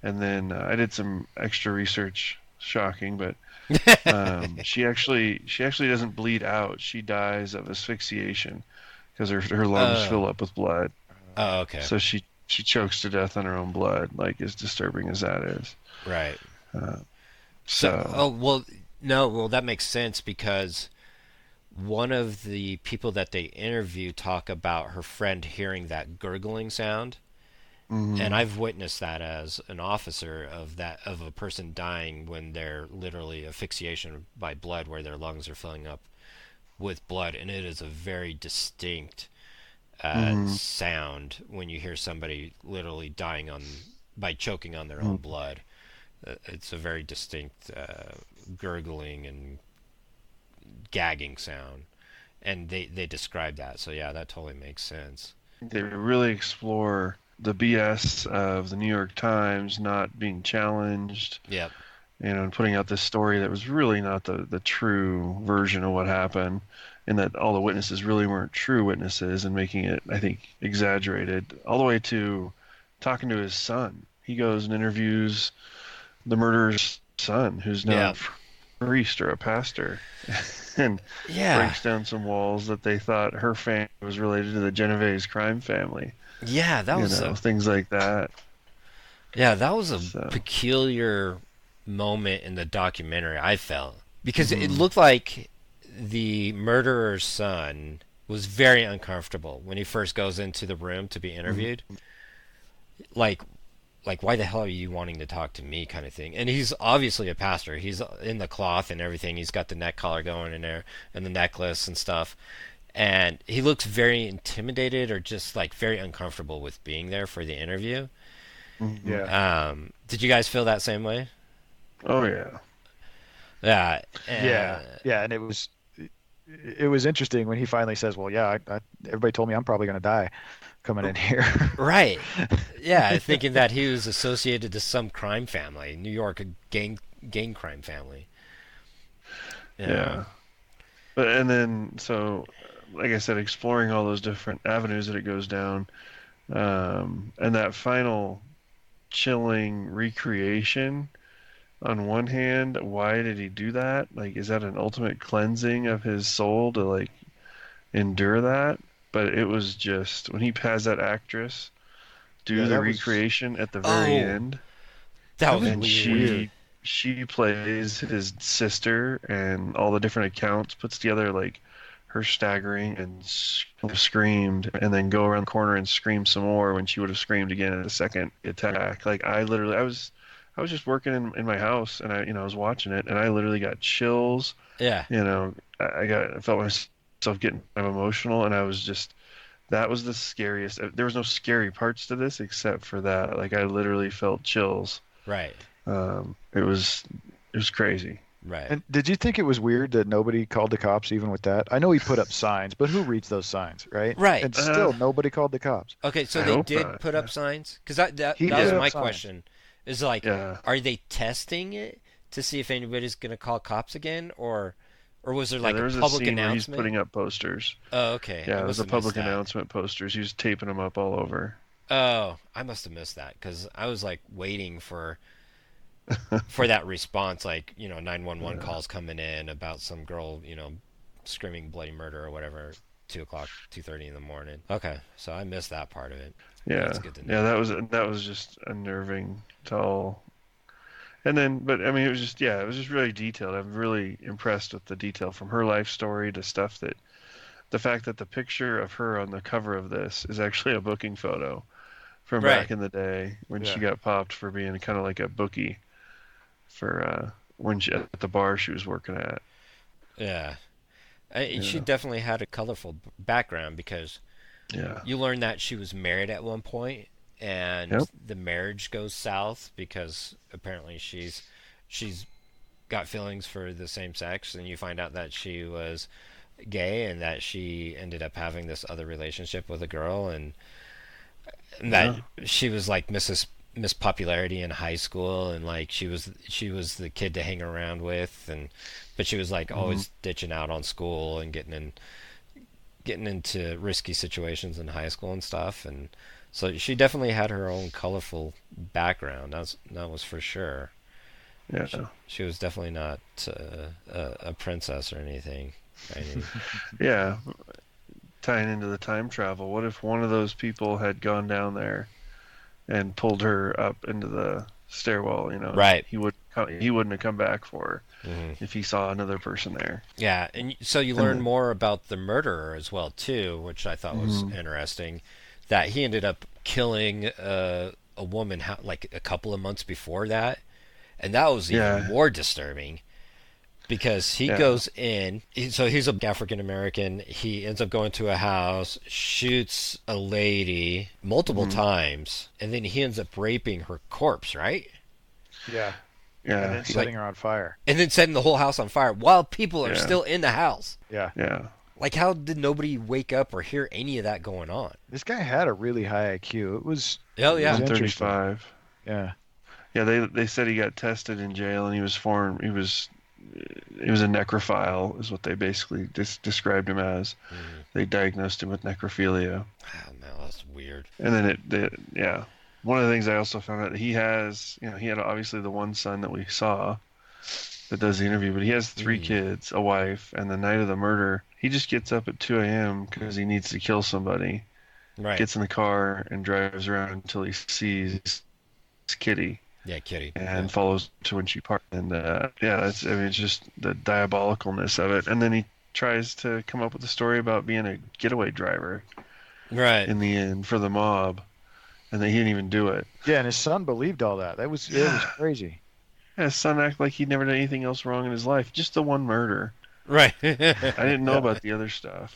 And then I did some extra research. Shocking, but she actually doesn't bleed out. She dies of asphyxiation because her lungs fill up with blood. Oh, okay. So she chokes to death on her own blood. Like, as disturbing as that is. Right. So that makes sense because one of the people that they interview talk about her friend hearing that gurgling sound. And I've witnessed that as an officer of a person dying when they're literally asphyxiation by blood, where their lungs are filling up with blood, and it is a very distinct sound when you hear somebody literally dying by choking on their own blood. It's a very distinct gurgling and gagging sound, and they describe that. So yeah, that totally makes sense. They really explore the BS of the New York Times not being challenged. Yep. And putting out this story that was really not the true version of what happened, and that all the witnesses really weren't true witnesses, and making it, I think, exaggerated, all the way to talking to his son. He goes and interviews the murderer's son, who's now a priest or a pastor, and breaks down some walls that they thought her family was related to the Genovese crime family. Yeah, that was things like that. Yeah, that was a peculiar moment in the documentary, I felt, because it looked like the murderer's son was very uncomfortable when he first goes into the room to be interviewed. Like why the hell are you wanting to talk to me, kind of thing. And he's obviously a pastor. He's in the cloth and everything. He's got the neck collar going in there and the necklace and stuff. And he looks very intimidated or just like very uncomfortable with being there for the interview. Yeah. Did you guys feel that same way? Oh yeah. Yeah. Yeah. And it was interesting when he finally says, "Well, yeah, everybody told me I'm probably going to die coming in here." Right. Yeah, thinking that he was associated to some crime family, New York gang crime family. Yeah. But and then so, like I said, exploring all those different avenues that it goes down, and that final chilling recreation. On one hand, why did he do that? Like, is that an ultimate cleansing of his soul to like endure that? But it was just when he has that actress do the recreation at the very end. That was weird. She plays his sister, and all the different accounts puts together like her staggering and screamed, and then go around the corner and scream some more when she would have screamed again at the second attack. Like I was just working in my house, and I was watching it, and I literally got chills. Yeah. I felt myself getting emotional, and that was the scariest. There was no scary parts to this except for that. Like I literally felt chills. Right. It was crazy. Right. And did you think it was weird that nobody called the cops even with that? I know he put up signs, but who reads those signs, right? Right. And still nobody called the cops. Okay, so they did put up signs? Because that was my question. Is like, are they testing it to see if anybody's going to call cops again, or was there like a public announcement? Where he's putting up posters. Oh, okay. Yeah, it was a public announcement posters. He was taping them up all over. Oh, I must have missed that because I was like waiting for that response, like 911 calls coming in about some girl, screaming bloody murder or whatever. 2 o'clock, 2:30 in the morning. Okay, so I missed that part of it. Yeah, That's good to know. yeah, that was just unnerving to all. And then, but I mean, it was just really detailed. I'm really impressed with the detail from her life story to stuff that, the fact that the picture of her on the cover of this is actually a booking photo from back in the day when she got popped for being kind of like a bookie for when she at the bar she was working at. Yeah. She definitely had a colorful background because you learn that she was married at one point, and the marriage goes south because apparently she's got feelings for the same sex, and you find out that she was gay and that she ended up having this other relationship with a girl, and that she was like Miss Popularity in high school, and like she was the kid to hang around with, but she was like always ditching out on school and getting into risky situations in high school and stuff, and so she definitely had her own colorful background. That was for sure. Yeah, she was definitely not a princess or anything. Yeah, tying into the time travel, what if one of those people had gone down there and pulled her up into the stairwell? Right. He wouldn't have come back for her if he saw another person there. Yeah, and so you learn more about the murderer as well too, which I thought was interesting. That he ended up killing a woman like a couple of months before that, and that was even more disturbing. Because he goes in, so he's an African American. He ends up going to a house, shoots a lady multiple times, and then he ends up raping her corpse, right? Yeah. Yeah. And then setting her on fire. And then setting the whole house on fire while people are still in the house. Yeah. Yeah. Like, how did nobody wake up or hear any of that going on? This guy had a really high IQ. It was. Oh yeah. 135. Yeah. Yeah. They said he got tested in jail, and he was a necrophile, is what they basically described him as. They diagnosed him with necrophilia. Oh, no, that's weird. And then one of the things I also found out, he had obviously the one son that we saw that does the interview, but he has 3 kids, a wife, and the night of the murder, he just gets up at 2 a.m. because he needs to kill somebody. Right. Gets in the car and drives around until he sees Kitty. Yeah, Kitty. And follows to when she parks. And it's just the diabolicalness of it. And then he tries to come up with a story about being a getaway driver. Right. In the end, for the mob, and then he didn't even do it. Yeah, and his son believed all that. It was crazy. Yeah, his son acted like he'd never done anything else wrong in his life. Just the one murder. Right. I didn't know about the other stuff.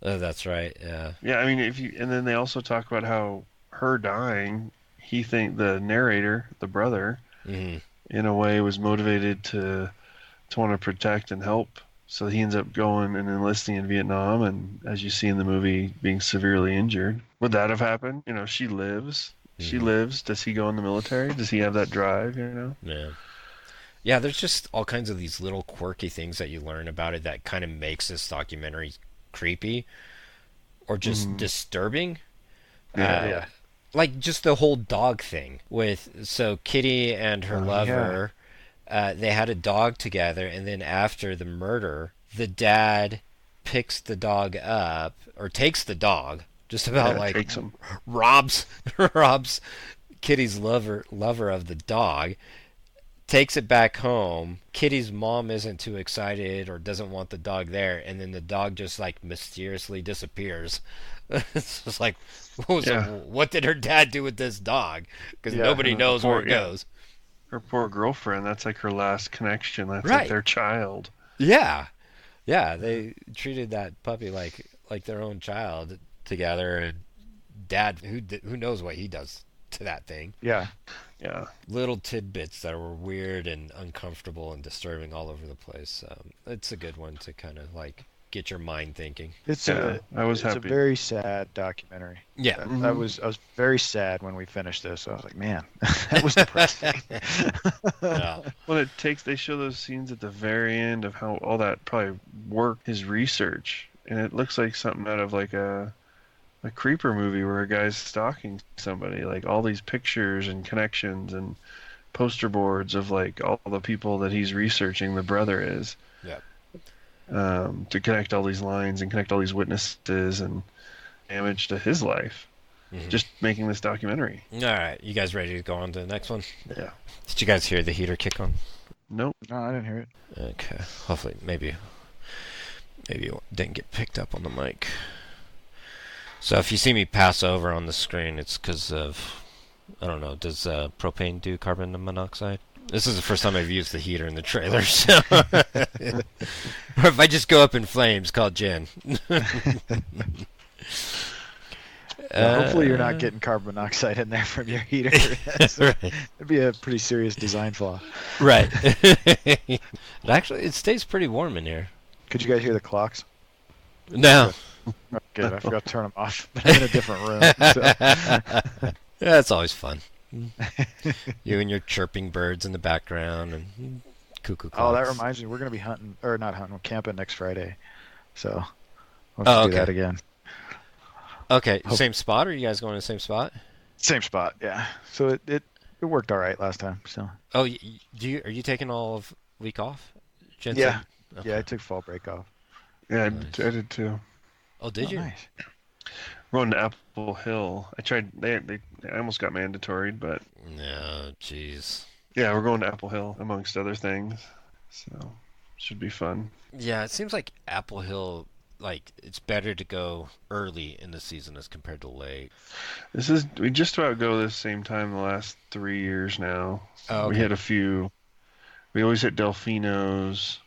Oh, that's right. Yeah. Yeah, I mean, and then they also talk about how her dying, the narrator, the brother, in a way was motivated to want to protect and help. So he ends up going and enlisting in Vietnam, and as you see in the movie, being severely injured. Would that have happened? She lives. She lives. Does he go in the military? Does he have that drive? Yeah. Yeah, there's just all kinds of these little quirky things that you learn about it that kind of makes this documentary creepy or just disturbing. Yeah. Like just the whole dog thing so Kitty and her lover, they had a dog together, and then after the murder, the dad picks the dog up, or takes the dog, just about takes him. robs Kitty's lover of the dog, takes it back home. Kitty's mom isn't too excited or doesn't want the dog there, and then the dog just like mysteriously disappears. It's just like, what did her dad do with this dog? Because nobody knows where it goes. Her poor girlfriend, that's like her last connection. That's right. Like their child. Yeah. Yeah, they treated that puppy like their own child together, and dad, who knows what he does to that thing. Yeah. Yeah. Little tidbits that were weird and uncomfortable and disturbing all over the place. It's a good one to kind of like get your mind thinking. It's happy. a very sad documentary. Yeah. I was very sad when we finished this. I was like, man, that was depressing. Yeah. Well, they show those scenes at the very end of how all that probably worked, his research, and it looks like something out of like a creeper movie where a guy's stalking somebody, like all these pictures and connections and poster boards of like all the people that he's researching, the brother is. Yeah. to connect all these lines and connect all these witnesses and damage to his life. Just making this documentary. All right, you guys ready to go on to the next one? Yeah. Did you guys hear the heater kick on? Nope. No, I didn't hear it. Okay. Hopefully, maybe it didn't get picked up on the mic. So if you see me pass over on the screen, it's because of, I don't know, does propane do carbon monoxide? This is the first time I've used the heater in the trailer, so... or if I just go up in flames, call Jen. Hopefully you're not getting carbon monoxide in there from your heater. Right. It'd be a pretty serious design flaw. Right. Actually, it stays pretty warm in here. Could you guys hear the clocks? No. Good, I forgot to turn them off. But I'm in a different room. So. Yeah, it's always fun. You and your chirping birds in the background and cuckoo clocks. Oh, that reminds me. We're going to be hunting, or not hunting, we're camping next Friday. So we'll do that again. Okay, same spot, or are you guys going to the same spot? Same spot, yeah. So it worked all right last time. So. Oh, are you taking all of week off? Jen Yeah. said? Okay. Yeah, I took fall break off. Yeah, Nice. I did too. Oh, did you? Nice. We're on to Apple Hill. I tried. They almost got mandatory, but No, jeez. yeah, we're going to Apple Hill amongst other things. So should be fun. Yeah, it seems like Apple Hill, like, it's better to go early in the season as compared to late. We just about go this same time the last 3 years now. Oh, okay. We hit a few. We always hit Delfino's.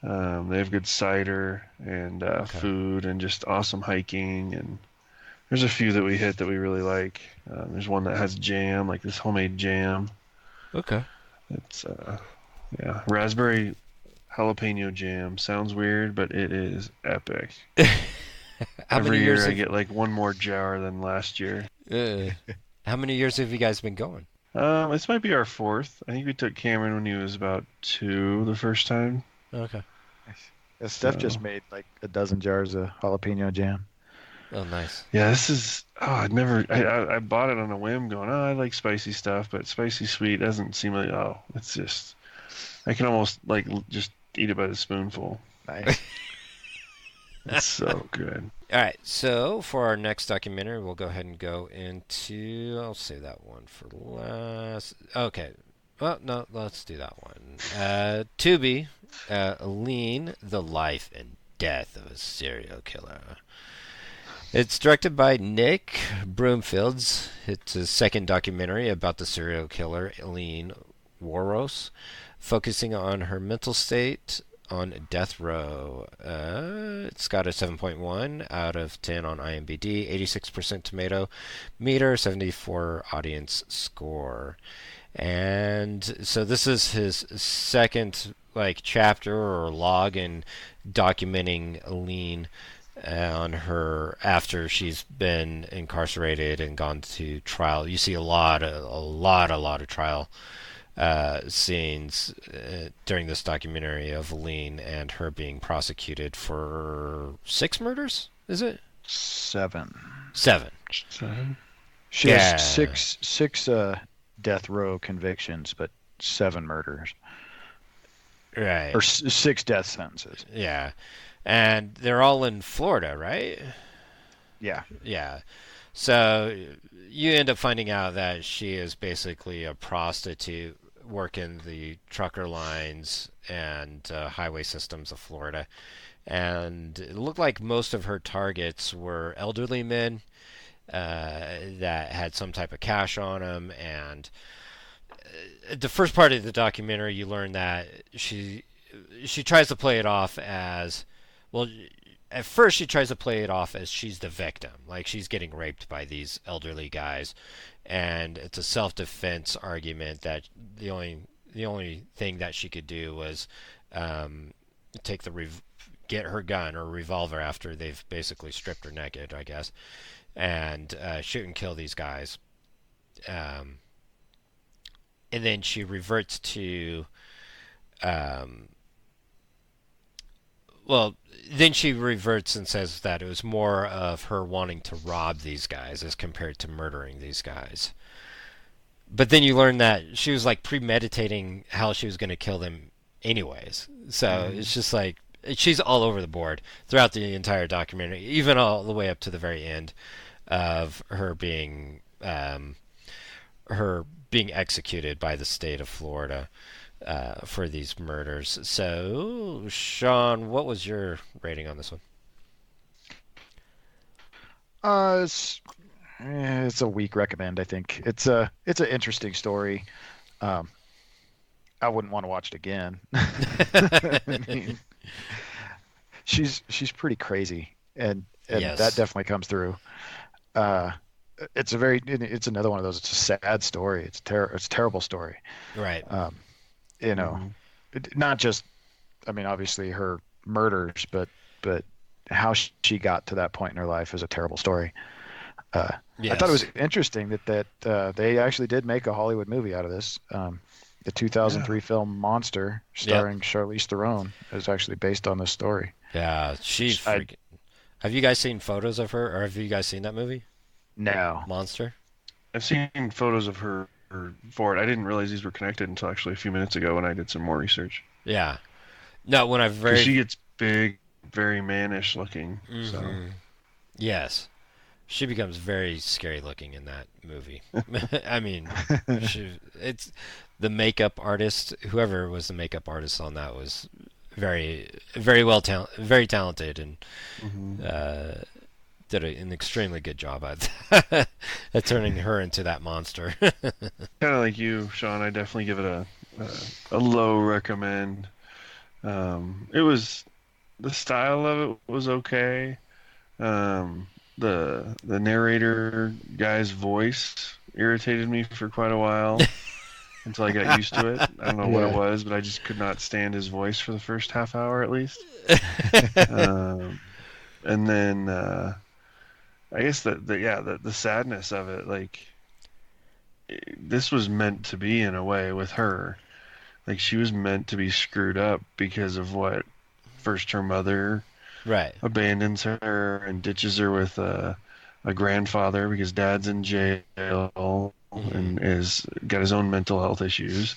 They have good cider and food and just awesome hiking, and there's a few that we hit that we really like. There's one that has jam, like this homemade jam. Okay. It's raspberry jalapeno jam. Sounds weird, but it is epic. Every year I get like one more jar than last year. How many years have you guys been going? This might be our fourth. I think we took Cameron when he was about 2 the first time. Okay. Yeah, Steph just made like a dozen jars of jalapeno jam. Oh, nice. Yeah, this is. I bought it on a whim, going, I like spicy stuff, but spicy sweet doesn't seem like. It's just. I can almost like just eat it by the spoonful. Nice. It's so good. All right, so for our next documentary, we'll go ahead and go into. I'll save that one for last. Okay. Well, no, let's do that one. Tubi, Aileen, The Life and Death of a Serial Killer. It's directed by Nick Broomfields. It's a second documentary about the serial killer Aileen Wuornos, focusing on her mental state on death row. It's got a 7.1 out of 10 on IMDb, 86% tomato meter, 74 audience score. And so this is his second chapter or log in documenting Aileen on her after she's been incarcerated and gone to trial. You see a lot of trial scenes during this documentary of Aileen and her being prosecuted for 6 murders. Is it 7? 7. She has six death row convictions, but 7 murders. Right. Or 6 death sentences. Yeah. And they're all in Florida, right? Yeah. Yeah. So you end up finding out that she is basically a prostitute working the trucker lines and highway systems of Florida. And it looked like most of her targets were elderly men that had some type of cash on them. And the first part of the documentary, you learn that she tries to play it off as, well, at first she tries to play it off as she's the victim, like she's getting raped by these elderly guys, and it's a self-defense argument that the only thing that she could do was get her gun or revolver after they've basically stripped her naked, I guess, and shoot and kill these guys. And then she reverts to then she reverts and says that it was more of her wanting to rob these guys as compared to murdering these guys. But then you learn that she was premeditating how she was going to kill them anyways. So it's just she's all over the board throughout the entire documentary, even all the way up to the very end of her being executed by the state of Florida for these murders. So, Sean, what was your rating on this one? It's a weak recommend. I think it's an interesting story. I wouldn't want to watch it again. I mean, she's pretty crazy, and Yes. that definitely comes through. It's another one of those. It's a sad story. It's a terrible story. Right. Not just, I mean, obviously her murders, but how she got to that point in her life is a terrible story. I thought it was interesting that they actually did make a Hollywood movie out of this. The 2003 film Monster, starring Charlize Theron, is actually based on this story. Yeah, she's freaking... Have you guys seen photos of her, or have you guys seen that movie? No. Monster? I've seen photos of her for it. I didn't realize these were connected until actually a few minutes ago when I did some more research. Yeah. No, when I've very... She gets big, very mannish looking. Mm-hmm. So. Yes. She becomes very scary looking in that movie. I mean, it's the makeup artist, whoever was the makeup artist on that was very, very very talented, and did an extremely good job at turning her into that monster. Kind of like you, Sean. I definitely give it a low recommend. It was, the style of it was okay. The narrator guy's voice irritated me for quite a while until I got used to it. I don't know what it was, but I just could not stand his voice for the first half hour at least. And then I guess the sadness of it, like, this was meant to be in a way with her. Like, she was meant to be screwed up because of what first her mother abandons her and ditches her with a grandfather because dad's in jail and is got his own mental health issues,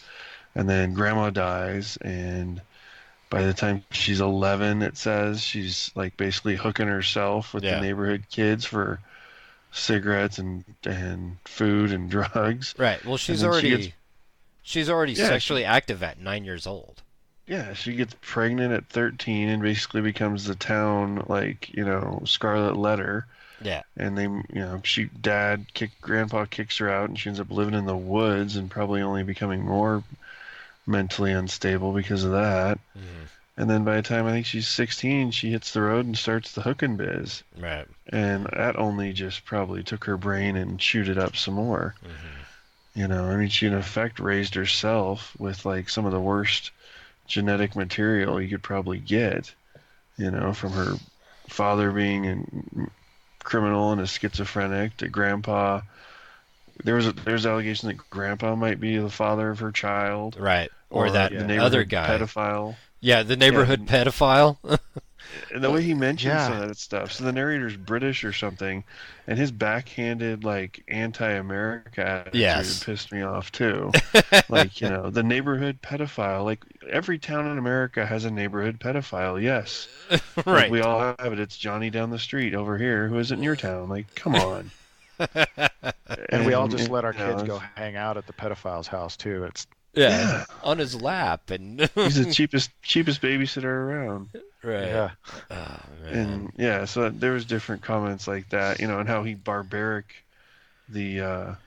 and then grandma dies, and by the time she's 11, it says she's like basically hooking herself with the neighborhood kids for cigarettes and food and drugs. Right. Well, she's already sexually active at 9 years old. Yeah, she gets pregnant at 13 and basically becomes the town, like, Scarlet Letter. Yeah. And they, grandpa kicks her out, and she ends up living in the woods and probably only becoming more mentally unstable because of that. Mm-hmm. And then by the time I think she's 16, she hits the road and starts the hooking biz. Right. And that only just probably took her brain and chewed it up some more. Mm-hmm. She in effect raised herself with like some of the worst genetic material you could probably get, from her father being a criminal and a schizophrenic to grandpa. There's allegation that grandpa might be the father of her child, right? Or that the other guy, pedophile. Yeah, the neighborhood pedophile. And the way he mentions some of that stuff. So the narrator's British or something, and his backhanded, like, anti-America attitude pissed me off too. Like, the neighborhood pedophile. Like, every town in America has a neighborhood pedophile. Yes, right. Like, we all have it. It's Johnny down the street over here who isn't in your town. Like, come on. And we all just let our kids go hang out at the pedophile's house too. It's on his lap, and he's the cheapest babysitter around. Right. Yeah. Oh, man. And so there was different comments like that, and how he barbaric the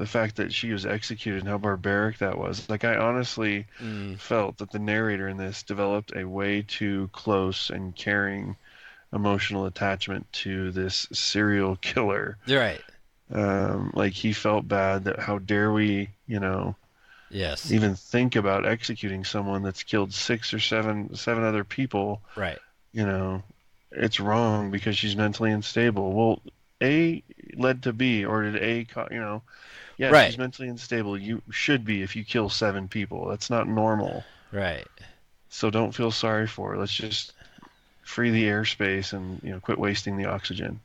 fact that she was executed and how barbaric that was. Like, I honestly felt that the narrator in this developed a way too close and caring emotional attachment to this serial killer. Right. Like, he felt bad that how dare we, Yes. even think about executing someone that's killed 6 or 7 other people. Right. It's wrong because she's mentally unstable. Well, A led to B, or did A, she's mentally unstable. You should be if you kill 7 people. That's not normal. Right. So don't feel sorry for her. Let's just free the airspace and quit wasting the oxygen.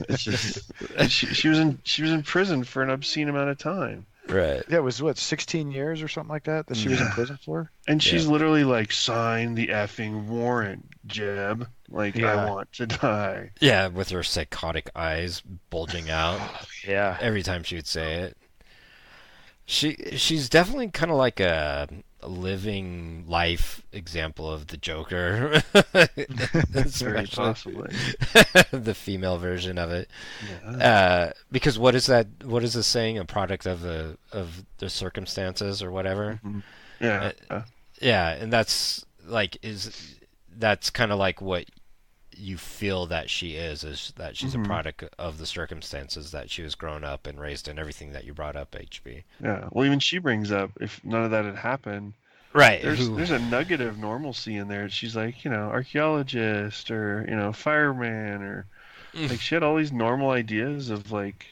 It's just, she was in prison for an obscene amount of time. Right. Yeah, it was what, 16 years or something like that she was in prison for? And she's Yeah. literally like, sign the effing warrant, Jeb. Like, I Yeah. want to die. Yeah, with her psychotic eyes bulging out Yeah. every time she would say it. She's definitely kind of like a living life example of the Joker. Very Especially possibly. the female version of it. Yeah. Because what is that? What is this saying? A product of the circumstances or whatever. Yeah. Yeah, and that's kind of like what you feel that she is that she's a product of the circumstances that she was grown up and raised in, everything that you brought up, HB. Yeah. Well, even she brings up, if none of that had happened, Right. there's a nugget of normalcy in there. She's like, archaeologist or, fireman or like she had all these normal ideas of like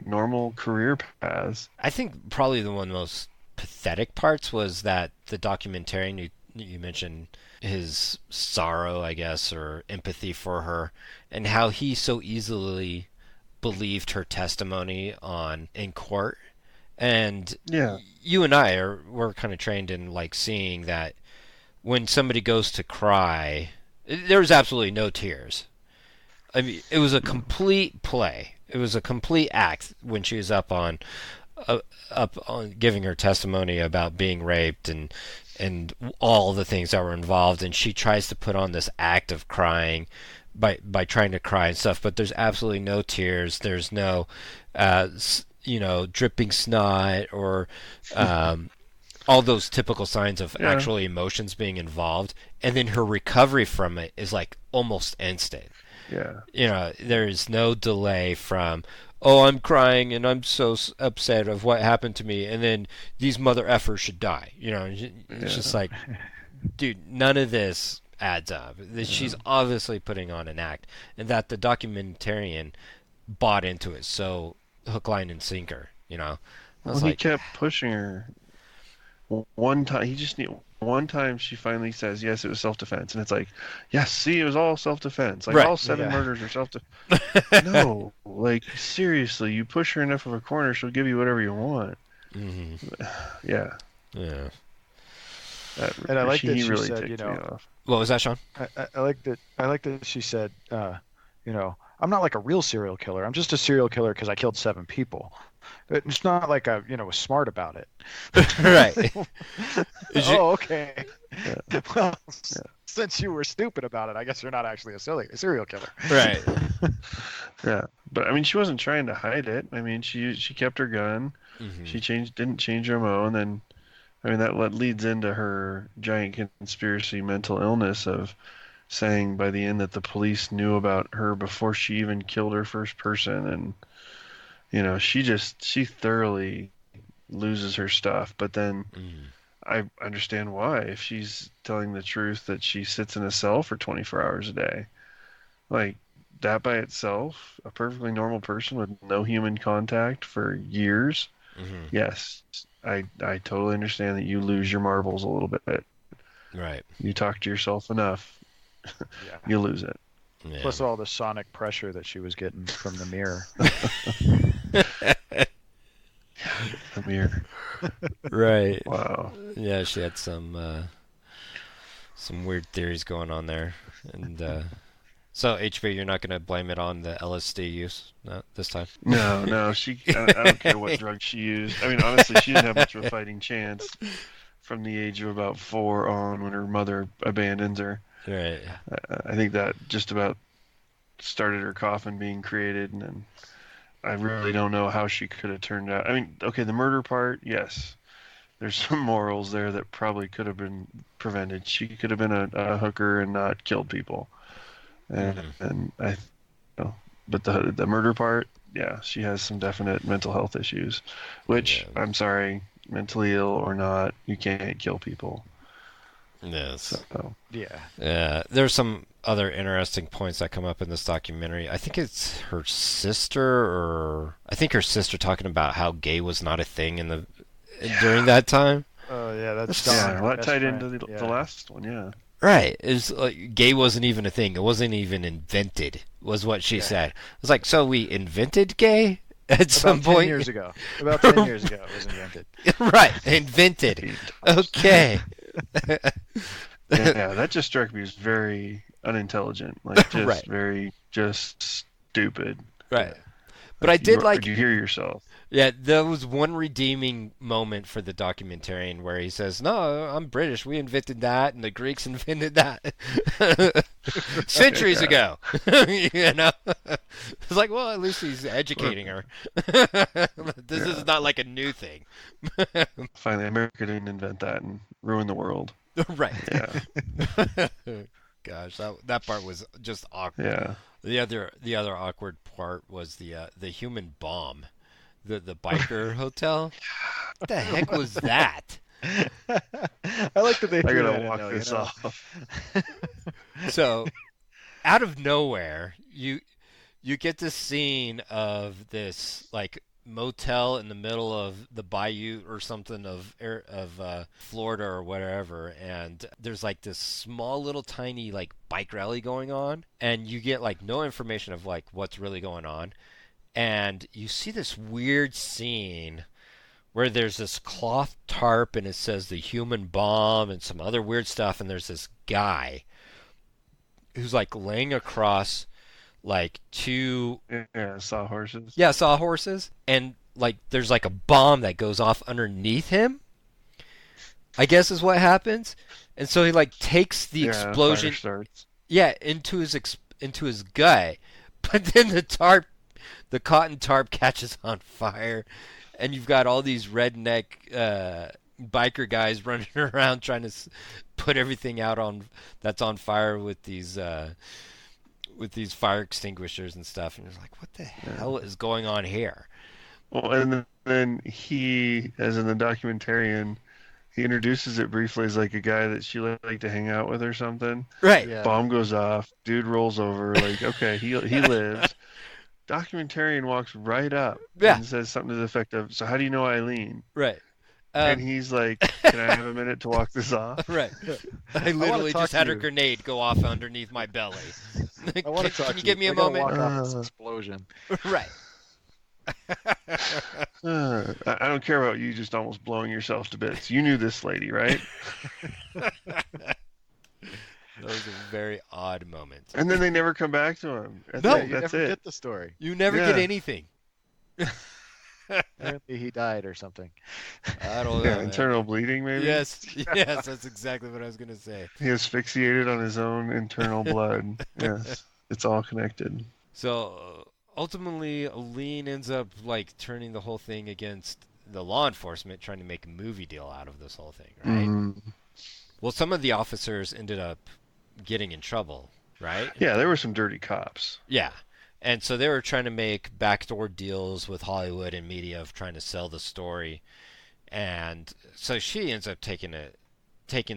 normal career paths. I think probably the one of the most pathetic parts was that the documentarian you mentioned his sorrow, I guess, or empathy for her, and how he so easily believed her testimony in court. And Yeah. you and we're kind of trained in like seeing that when somebody goes to cry, there was absolutely no tears. I mean, it was a complete play. It was a complete act when she was up on giving her testimony about being raped and all the things that were involved, and she tries to put on this act of crying by trying to cry and stuff, but there's absolutely no tears. There's no dripping snot or all those typical signs of actually emotions being involved, and then her recovery from it is like almost instant. Yeah. There is no delay from, oh, I'm crying and I'm so upset of what happened to me, and then these mother effers should die. It's just like, dude, none of this adds up. She's obviously putting on an act, and that the documentarian bought into it so hook, line, and sinker. Well, he kept pushing her. One time, one time she finally says, yes, it was self-defense. And it's like, yes, see, it was all self-defense. Like, Right. all 7 murders are self-defense. No, like, seriously, you push her enough of a corner, she'll give you whatever you want. Mm-hmm. Yeah. Yeah. And I like that he she really said, ticked me off. What was that, Sean? I like that she said, I'm not like a real serial killer. I'm just a serial killer because I killed 7 people. It's not like I, was smart about it. Right. Oh, okay. Well, since you were stupid about it, I guess you're not actually a serial killer. Right. Yeah, but I mean, she wasn't trying to hide it. I mean, she kept her gun. Mm-hmm. She didn't change her MO, and then, I mean, that leads into her giant conspiracy mental illness of saying by the end that the police knew about her before she even killed her first person, and she thoroughly loses her stuff. But then I understand why. If she's telling the truth that she sits in a cell for 24 hours a day, like that by itself, a perfectly normal person with no human contact for years, yes, I totally understand that you lose your marbles a little bit. Right. You talk to yourself enough, you lose it. Yeah. Plus all the sonic pressure that she was getting from the mirror. The mirror. Right. Wow. Yeah, she had some weird theories going on there, and so HB, you're not going to blame it on the LSD use this time? No. I don't care what drug she used. I mean, honestly, she didn't have much of a fighting chance from the age of about 4 on when her mother abandons her. Right. I think that just about started her coffin being created, and then I really don't know how she could have turned out. I mean, okay, the murder part, yes. There's some morals there that probably could have been prevented. She could have been a hooker and not killed people. And but the murder part, yeah, she has some definite mental health issues, which, I'm sorry, mentally ill or not, you can't kill people. Yes. So. Yeah. There's some other interesting points that come up in this documentary. I think it's her sister talking about how gay was not a thing during that time. Oh yeah, that's well, that tied into the last one, yeah. Right. It's like gay wasn't even a thing. It wasn't even invented, was what she said. It's like, so we invented gay? at some About 10 point. years ago. About 10 years ago, it was invented. Right, invented. Okay. Yeah, that just struck me as very unintelligent. Like, just Right. very, just stupid. Right. But I did like. Did you hear yourself? Yeah, there was one redeeming moment for the documentarian where he says, "No, I'm British. We invented that, and the Greeks invented that centuries ago." You know, it's like, well, at least he's educating her. This is not like a new thing. Finally, America didn't invent that and ruin the world. Right. Yeah. Gosh, that part was just awkward. Yeah. The other awkward part was the human bomb. The biker hotel? What the heck was that? I like that they I threw gotta that in, walk though, this you know? off. So, out of nowhere, you get this scene of this like motel in the middle of the bayou or something of Florida or whatever, and there's like this small little tiny like bike rally going on, and you get like no information of like what's really going on. And you see this weird scene where there's this cloth tarp and it says the human bomb and some other weird stuff, and there's this guy who's like laying across like two sawhorses. Yeah, sawhorses, and like there's like a bomb that goes off underneath him, I guess is what happens. And so he like takes the explosion Fire starts. into his gut, but then the cotton tarp catches on fire, and you've got all these redneck biker guys running around trying to put everything out that's on fire with these fire extinguishers and stuff. And you're like, what the hell is going on here? Well, and then he, as in the documentarian, he introduces it briefly as like a guy that she liked to hang out with or something. Right. Yeah. Bomb goes off. Dude rolls over. Like, okay, he lives. Documentarian walks right up and says something to the effect of, "So how do you know Aileen?" Right. And he's like, "Can I have a minute to walk this off?" Right. I literally just had a grenade go off underneath my belly. I want to talk Can to you give me a I gotta moment? Walk off this explosion. Right. I don't care about you just almost blowing yourself to bits. You knew this lady, right? Those are very odd moments. And then they never come back to him. You That's never it. get the story. You never Yeah. get anything. Apparently he died or something. I don't know. Yeah, man. internal bleeding, maybe. Yes, that's exactly what I was going to say. He asphyxiated on his own internal blood. Yes, it's all connected. So ultimately, Aileen ends up like turning the whole thing against the law enforcement, trying to make a movie deal out of this whole thing, right? Mhm. Well, some of the officers ended up getting in trouble, right? Yeah, there were some dirty cops. Yeah. And so they were trying to make backdoor deals with Hollywood and media of trying to sell the story. And so she ends up taking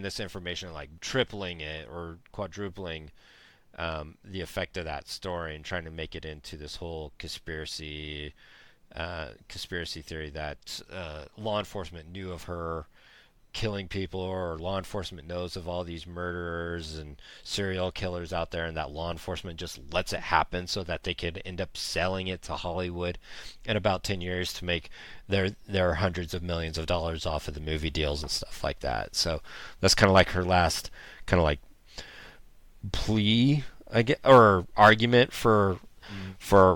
this information and like tripling it or quadrupling the effect of that story and trying to make it into this whole conspiracy theory that law enforcement knew of her killing people, or law enforcement knows of all these murderers and serial killers out there, and that law enforcement just lets it happen so that they could end up selling it to Hollywood in about 10 years to make their hundreds of millions of dollars off of the movie deals and stuff like that. So that's kind of like her last kind of like plea, I guess, or argument for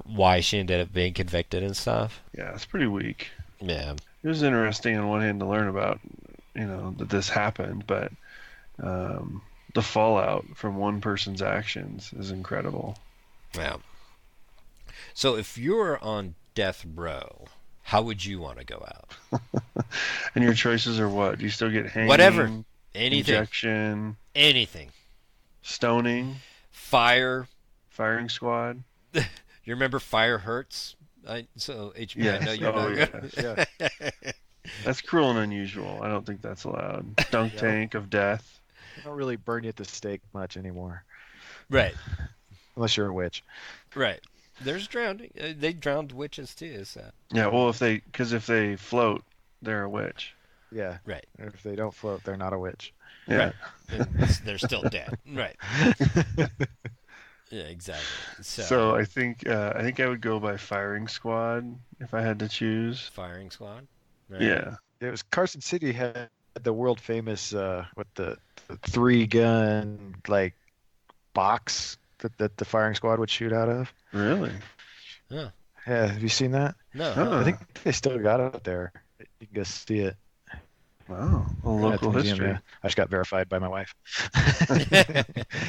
why she ended up being convicted and stuff. Yeah, it's pretty weak. Yeah. It was interesting on one hand to learn about, that this happened, but the fallout from one person's actions is incredible. Yeah. So if you're on death row, how would you want to go out? And your choices are what? Do you still get hanging? Whatever. Anything. Injection? Anything. Stoning? Fire. Firing squad? You remember Fire Hurts? So HP, Yes. I know you're Oh, not Yeah. That's cruel and unusual. I don't think that's allowed. Dunk tank of death. They don't really burn you at the stake much anymore, Right. unless you're a witch. Right. There's drowning. They drowned witches too. So. Yeah, well, if they float, they're a witch. Yeah. Right. If they don't float, they're not a witch. Yeah. Right. They're still dead. Right. Yeah, exactly. So I think I would go by firing squad if I had to choose. Firing squad. Right. Yeah. It was Carson City had the world famous with the 3-gun like box that the firing squad would shoot out of. Really? Yeah. Yeah, have you seen that? No. Huh. I think they still got it up there. You can go see it. Wow. A Yeah, local at the museum, history. yeah. I just got verified by my wife.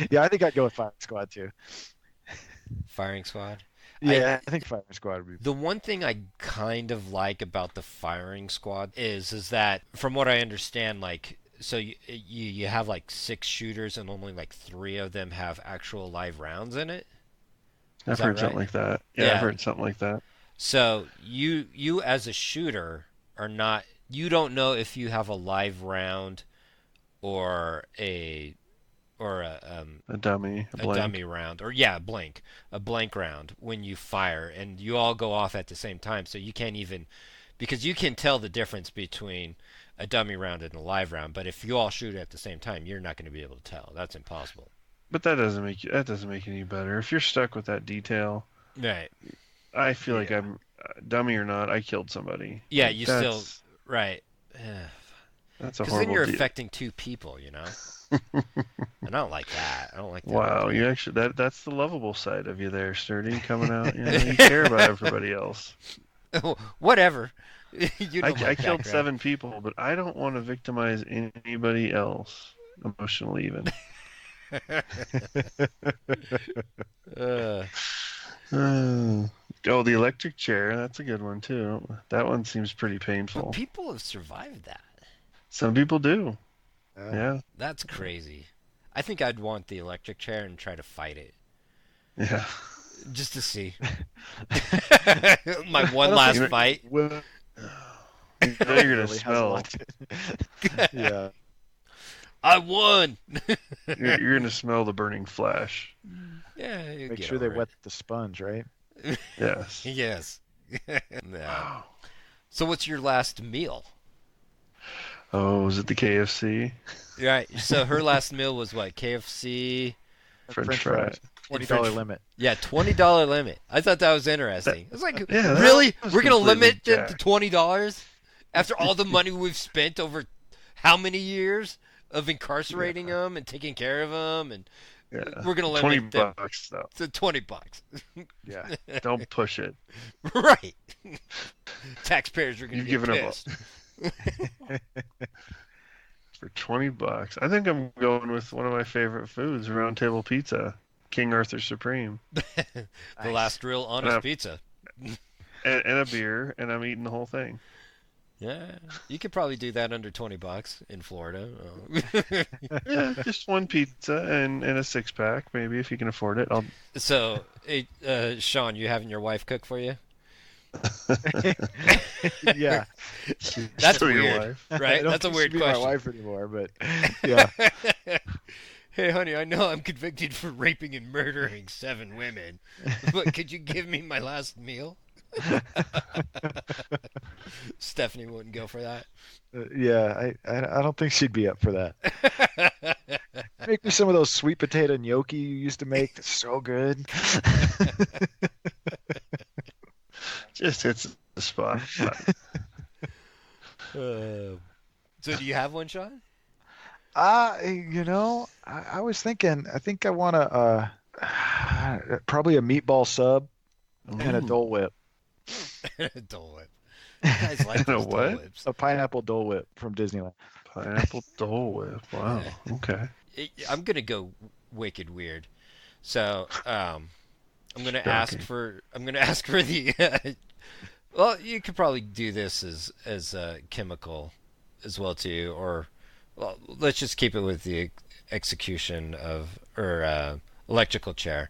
Yeah, I think I'd go with firing squad too. Firing squad. Yeah, I think firing squad would be. The one thing I kind of like about the firing squad is that, from what I understand, like, so you have like 6 shooters and only like 3 of them have actual live rounds in it. I've that heard something right? like that. Yeah, Yeah. I've heard something like that. So you as a shooter are not, you don't know if you have a live round or a A dummy, a a blank. dummy round, or a blank round when you fire, and you all go off at the same time, so you can't even, because you can tell the difference between a dummy round and a live round, but if you all shoot at the same time, you're not going to be able to tell. That's impossible. But that doesn't make it any better. If you're stuck with that detail, Right. I feel like I'm dummy or not, I killed somebody. Yeah, Like, you still, that's- right. That's a Because horrible then you're deal. affecting 2 people, you know? And I don't like that. I don't like that. Wow, you actually that's the lovable side of you there, Sturdy, coming out. You know, you care about everybody else. Whatever. You I know my killed background. 7 people, but I don't want to victimize anybody else emotionally even. Uh, Oh, the electric chair, that's a good one too. That one seems pretty but painful. people have survived that. Some people do. Yeah. That's crazy. I think I'd want the electric chair and try to fight it. Yeah. Just to see. My one last think- fight. Well, You know you're gonna really has a smell. lot to- Yeah. I won! You're gonna smell the burning flesh. Yeah, you Make get sure they over it. wet the sponge, right? Yes. Yes. No. So what's your last meal? Oh, is it the KFC? Right. So her last meal was what? KFC. French fries. $20 limit. Yeah, $20 limit. I thought that was interesting. It's like, yeah, that really? was We're gonna completely limit it to jacked. $20 after all the money we've spent over how many years of incarcerating them and taking care of them, and Yeah. we're gonna limit 20 them bucks though. to $20. Yeah. Don't push it. Right. Taxpayers are gonna You've get given up. pissed. For 20 bucks. I think I'm going with one of my favorite foods, round table pizza. King Arthur Supreme. The last real honest Yeah. pizza. And a beer, and I'm eating the whole thing. Yeah, you could probably do that under $20 in Florida. Yeah, just one pizza and a 6-pack, maybe, if you can afford it. So, hey, Sean, you having your wife cook for you? Yeah. That's Still your weird, wife. I right? don't That's a think weird she'd be question. my wife anymore, but yeah. Hey, honey, I know I'm convicted for raping and murdering 7 women, but could you give me my last meal? Stephanie wouldn't go for that. Yeah, I don't think she'd be up for that. Make me some of those sweet potato gnocchi you used to make. That's so good. Just hits the spot. So do you have one, Sean? I was thinking, I think I want probably a meatball sub and a Dole Whip. Dole Whip. You guys like And a those Dole what? Whips. A pineapple Dole Whip from Disneyland. Pineapple Dole Whip. Wow. Okay. I'm gonna go wicked weird. So I'm gonna Shocking. ask for the. Well, you could probably do this as chemical as well too, or well, let's just keep it with the execution of or electrical chair.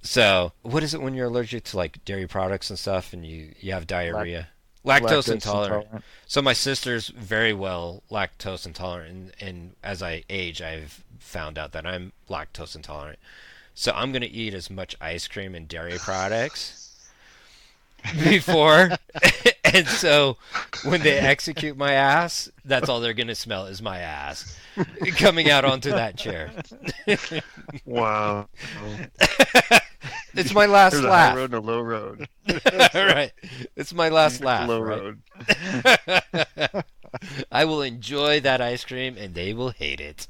So what is it when you're allergic to like dairy products and stuff, and you have diarrhea? Lactose intolerant. So my sister's very well lactose intolerant, and as I age, I've found out that I'm lactose intolerant. So I'm gonna eat as much ice cream and dairy products before And so when they execute my ass, that's all they're going to smell is my ass coming out onto that chair. Wow. It's my last There's a laugh. high road and a low road. Right. It's my last laugh. Low right? road. I will enjoy that ice cream, and they will hate it.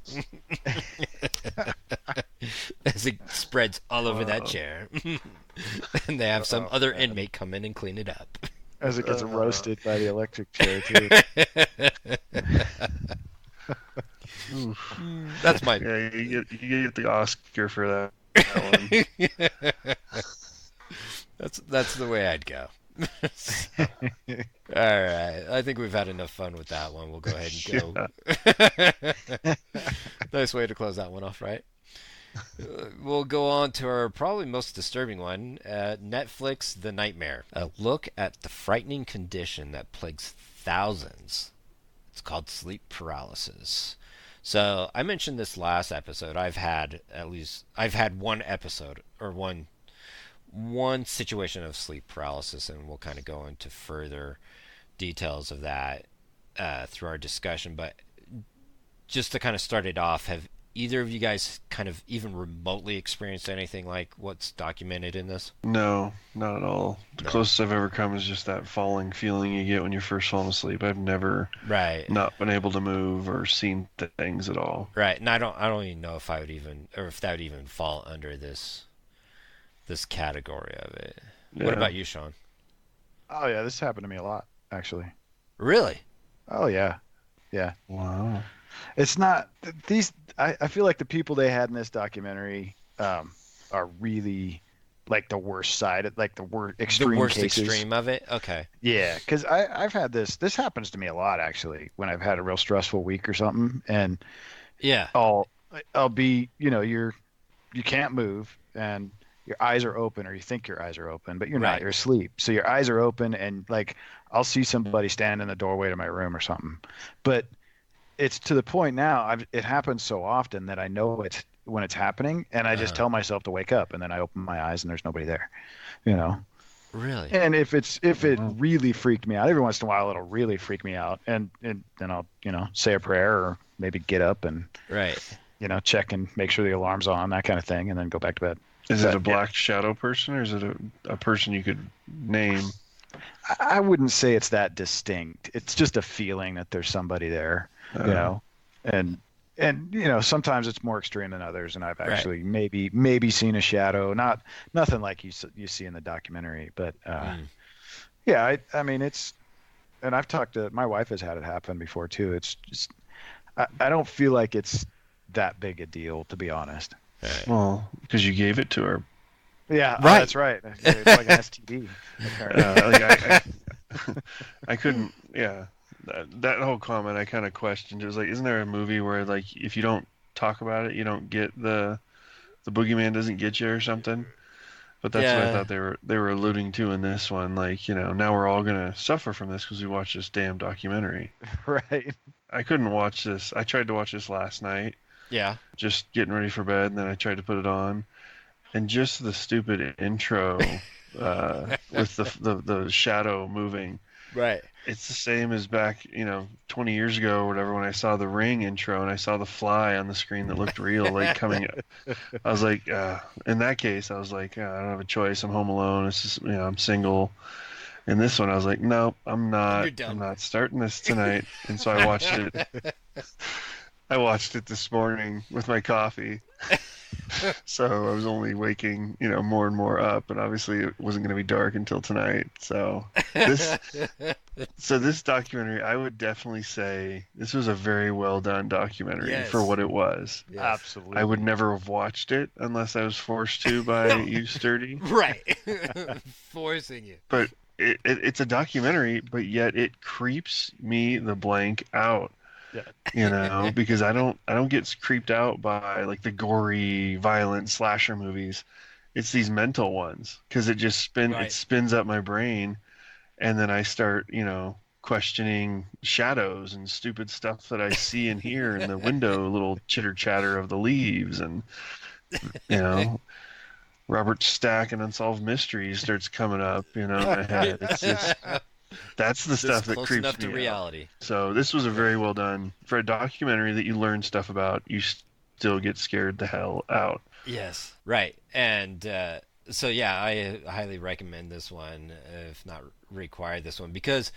As it spreads all over that chair. And they have some other inmate come in and clean it up. As it gets roasted by the electric chair, too. That's my... Yeah, you get the Oscar for that one. That's the way I'd go. All right. I think we've had enough fun with that one. We'll go ahead and go. Nice way to close that one off, right? We'll go on to our probably most disturbing one, Netflix The Nightmare. A look at the frightening condition that plagues thousands. It's called sleep paralysis. So I mentioned this last episode. I've had one episode or one situation of sleep paralysis, and we'll kind of go into further details of that through our discussion. But just to kind of start it off, have either of you guys kind of even remotely experienced anything like what's documented in this? No, not at all. The closest I've ever come is just that falling feeling you get when you're first falling asleep. I've never not been able to move or seen things at all. Right, and I don't even know if I would even, or if that would even fall under this category of it. Yeah. What about you, Sean? Oh yeah, this happened to me a lot, actually. Really? Oh yeah. Wow. It's not these. I feel like the people they had in this documentary are really like the worst side, like the worst extreme. The worst cases. Extreme of it. Okay. Yeah, because I've had this. This happens to me a lot actually when I've had a real stressful week or something, and yeah, I'll be you can't move and your eyes are open, or you think your eyes are open, but you're not. You're asleep, so your eyes are open, and like I'll see somebody stand in the doorway to my room or something, but it's to the point now. It happens so often that I know it's when it's happening, and I just tell myself to wake up, and then I open my eyes and there's nobody there, Really? And if it really freaked me out, every once in a while it'll really freak me out, and then I'll say a prayer or maybe get up and check and make sure the alarm's on, that kind of thing, and then go back to bed. Is it a black shadow person, or is it a person you could name? I wouldn't say it's that distinct. It's just a feeling that there's somebody there, and sometimes it's more extreme than others. And I've actually maybe seen a shadow, nothing like you see in the documentary, but yeah, I mean it's, and I've talked to my wife has had it happen before too. It's just I don't feel like it's that big a deal, to be honest. Well, because you gave it to her. Yeah, right. That's right. It's like an STD. I couldn't. Yeah, that whole comment I kind of questioned. It was like, isn't there a movie where like if you don't talk about it, you don't get the boogeyman doesn't get you or something? But that's what I thought they were alluding to in this one. Like, now we're all gonna suffer from this because we watched this damn documentary. Right. I couldn't watch this. I tried to watch this last night. Yeah. Just getting ready for bed, and then I tried to put it on. And just the stupid intro with the shadow moving. Right. It's the same as back, 20 years ago or whatever when I saw the Ring intro and I saw the fly on the screen that looked real, like coming up. I was like, in that case, I was like, I don't have a choice. I'm home alone. It's just, I'm single. And this one, I was like, nope, I'm not. I'm not starting this tonight. And so I watched it. I watched it this morning with my coffee. So I was only waking, more and more up, and obviously it wasn't going to be dark until tonight. So this documentary, I would definitely say this was a very well done documentary for what it was. Yes. Absolutely. I would never have watched it unless I was forced to by you, Sturdy. Right. Forcing you. But it's a documentary, but yet it creeps me the blank out. Yeah. Because I don't get creeped out by like the gory, violent slasher movies. It's these mental ones because it spins up my brain, and then I start, questioning shadows and stupid stuff that I see and hear in the window, little chitter chatter of the leaves, and Robert Stack and Unsolved Mysteries starts coming up, in my head. It's just That's the This is stuff that close creeps enough me to out. reality. So this was a very well done for a documentary that you learn stuff about. You still get scared the hell out. Yes, right. And so yeah, I highly recommend this one, if not require this one, because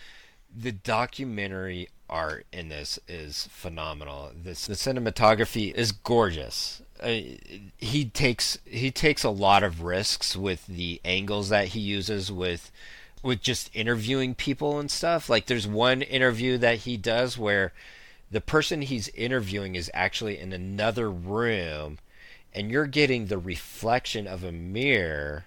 the documentary art in this is phenomenal. The cinematography is gorgeous. He takes a lot of risks with the angles that he uses with just interviewing people and stuff. Like there's one interview that he does where the person he's interviewing is actually in another room and you're getting the reflection of a mirror.